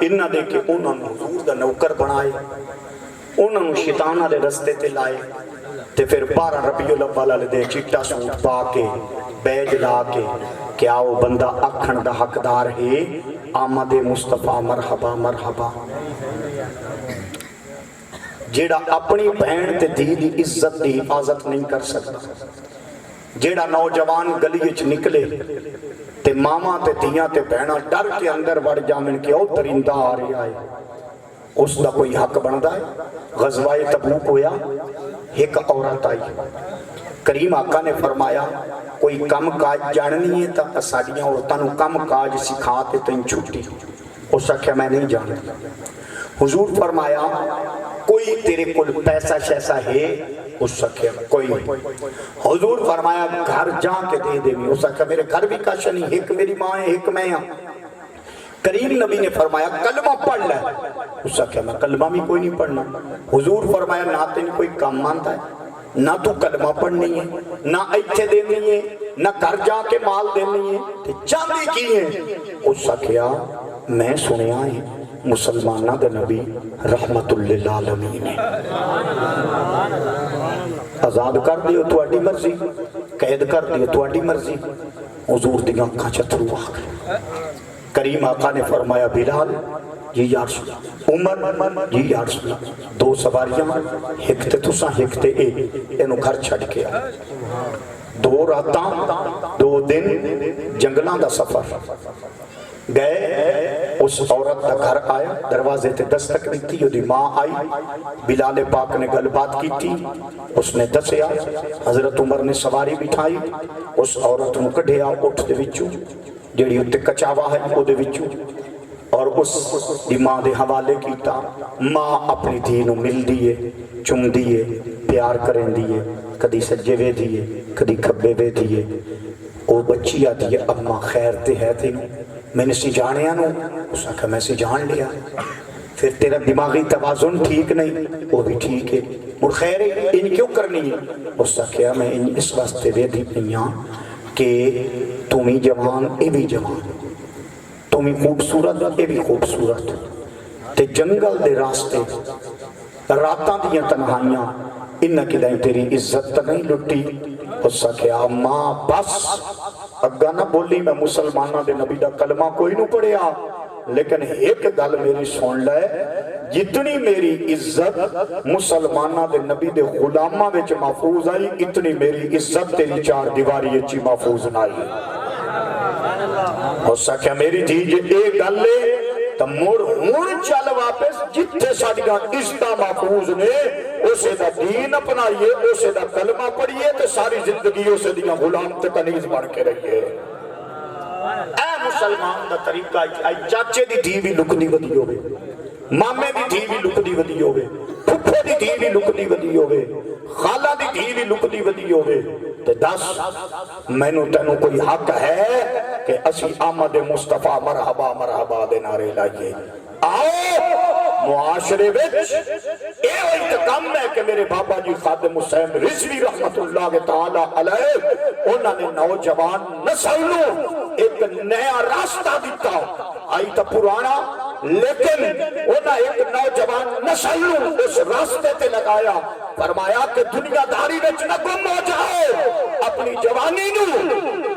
Speaker 1: انہاں دے کے انہاں حضور دا نوکر بنائے انہاں شیطانہ دے رستے تے لائے تے پھر 12 ربیع الاول والے دے چٹا سوٹ پا کے بیج لا کے کیا وہ بندہ اکھن دا حقدار ہے آمد مصطفیٰ مرحبا مرحبا جیڑا اپنی بہن تے دی دی عزت دی حفاظت نہیں کر سکتا جیڑا نوجوان گلی وچ نکلے تے ماما تے دیاں تے بہنا ڈر کے اندر وڑ جامن کے او درندہ آ رہے آئے اس دا کوئی حق بندا ہے غزوہ تبوک ہویا ایک عورت آئی کریم آقا نے فرمایا کوئی کم کاج جاننی ہے تا اساڑیاں عورتانو کم کاج سکھاتے تین چھوٹی اس آکھیا میں نہیں جانتی حضور فرمایا کوئی تیرے کل پیسہ شیسہ ہے اس آکھیا کوئی نہیں حضور فرمایا گھر جا کے دے دے میں اس آکھیا میرے گھر بھی کاشا نہیں ایک میری ماں ہے ایک میں ہاں کریم نبی نے فرمایا کلمہ پڑھ لے. اس سے کہا میں کلمہ بھی کوئی نہیں پڑھنا. حضور فرمایا نہ تین کوئی کام مانتا ہے، نہ تو کلمہ پڑھنی ہے، نہ ایتھے دینی ہے، نہ گھر جا کے مال دینی ہے، تے چاندی کی ہے. اس سے کہا میں سنیا ہے مسلمانہ دے نبی رحمت للعالمین ہے. آزاد کر دیو تواڈی مرضی، قید کر دیو تواڈی مرضی. حضور دی آنکھاں چترو آ گئے. کریم آقا نے فرمایا بلال جی یا رسول اللہ، عمر جی یا رسول اللہ، 2 سواریاں ایک تے تساں ایک تے اینو گھر چھڈ کے آ. 2 راتاں 2 دن جنگلاں دا سفر گئے. اس عورت کا گھر آیا، دروازے تے دستک دیتی، دی ماں آئی، بلال پاک نے گل بات کی تھی. اس نے دسیا، حضرت عمر نے سواری بٹھائی، اس عورت نو کڈھیا اٹھ دے وچوں جیڑی اُتے کچاوا ہے او دے وچوں، اور اس دی ماں دے حوالے کیتا. ماں اپنی دھی نو مل دیے، چم دیے، پیار کریں دیے، کدی سجے وے دیے، کدی کھبے وے دیے. او بچی آتی ہے اماں خیر تے ہے تینوں، میں نے سی جانیا نو. اس نے کہا میں سی جان لیا. پھر تیرا دماغی توازن ٹھیک نہیں، وہ بھی ٹھیک ہے، اور خیر ان کیوں کرنی ہے؟ اس نے کہا میں اس واسطے دے دی پئیاں کہ تمہیں جوان اے بھی جوان، تمہیں خوبصورت اے بھی خوبصورت، تے جنگل دے راستے راتاں دیاں تنہائیاں انہاں کدائیں تیری عزت نہیں لٹی. اس سے کہا ماں بس اگا نہ بولی، میں مسلمانہ دے نبی دا کلمہ کوئی نو پڑھیا، لیکن ایک گل میری سن لے، جتنی میری عزت مسلمانہ دے نبی دے غلامہ وچ محفوظ آئی، اتنی میری عزت تیری 4 دیواری اچھی محفوظ نہ آئی. اس سے کہا میری تھی جے ایک گل لے تو مڑ چل واپس جتھے ساڑیاں عزتاں محفوظ نے، اسے دا دین اپنائیے، اسے دا کلمہ پڑھیے، تو ساری زندگی اسے دیاں غلام تے کنیز بڑھ کے رہیے. اے مسلمان دا طریقہ آئی چاچے دی دھی بھی لکھ دی ودی ہوئے، مامے دی دھی بھی لکھ دی ودی ہوئے، پھپھے دی دھی بھی لکھ دی ودی ہوئے، خالہ دی دھی بھی لکھ دی ودی ہوئے. تے دس میں نو تینو کوئی حق ہے کہ اسی آمد مصطفیٰ مرحبا مرحبا دے نعرے لائیے؟ آؤ معاشرے وچ اے انتقام ہے کہ میرے بابا جی خادم حسین رضوی رحمت اللہ تعالی علیہ انہوں نے نوجوان نسل نو ایک نیا راستہ دیتا. آئی تا پرانا، لیکن انہوں ایک نوجوان نسل نو اس راستے تے لگایا. فرمایا کہ دنیا داری وچ نہ گم ہو جاؤ، اپنی جوانی نو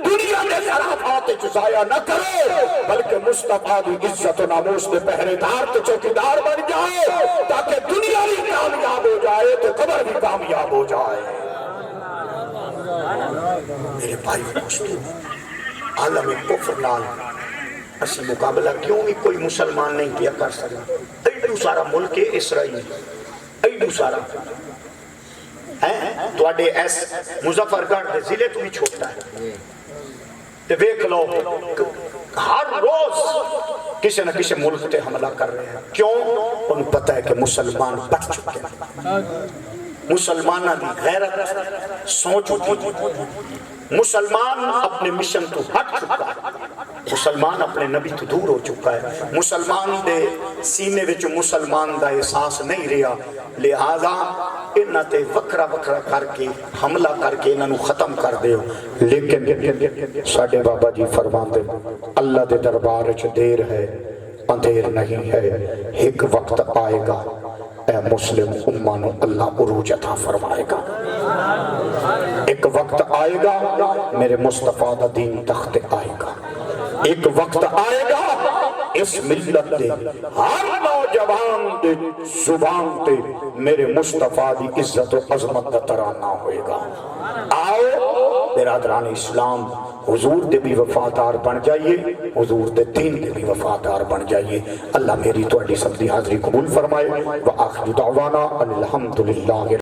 Speaker 1: دنیا دے خرافات ضائع نہ کرو، بلکہ مصطفیٰ دی عزت و ناموس دے پہرے دار تے چوکیدار بن جاؤ، تاکہ دنیا بھی کامیاب ہو جائے تو قبر بھی کامیاب ہو جائے. میرے بھائی دوستو، عالم کفر نال اسی مقابلہ کیوں بھی کوئی مسلمان نہیں کیا کر سکتا؟ ایڈو سارا ملک اسرائیل، ایڈو سارا تو اڈے ایس مظفر گڑھ دے ضلع تو بھی چھوٹا ہے. تے ویکھ لو ہر روز کسی نہ کسی ملک تے حملہ کر رہے ہیں. کیوں؟ انہیں پتہ ہے کہ مسلمان بڑھ چکے ہیں، مسلمانہ دی غیرت سو چکی، مسلمان اپنے مشن تو ہٹ چکا ہے، مسلمان اپنے نبی تو دور ہو چکا ہے، مسلمان دے سینے وچ مسلمان دا احساس نہیں رہا. لہذا انہاں تے وکھرا وکھرا کر کے حملہ کر کے انہاں نو ختم کر دیو. لیکن ساڈے بابا جی فرماندے اللہ دے دربار وچ دیر ہے اندھیر نہیں ہے، ایک وقت آئے گا اے مسلم امہ نو اللہ عروج عطا فرمائے گا. ایک وقت آئے گا میرے مصطفیٰ دا دین تخت آئے گا. ایک وقت آئے گا اس ملت دے ہر نوجوان دے زبان تے میرے مصطفیٰ دی عزت و عظمت دا ترانہ ہوئے گا. آؤ برادران اسلام، حضور دے بھی وفادار بن جائیے، حضور دے دین دے بھی وفادار بن جائیے. اللہ میری تو اڈی سب دی حاضری قبول فرمائے. وآخر دعوانا الحمدللہ.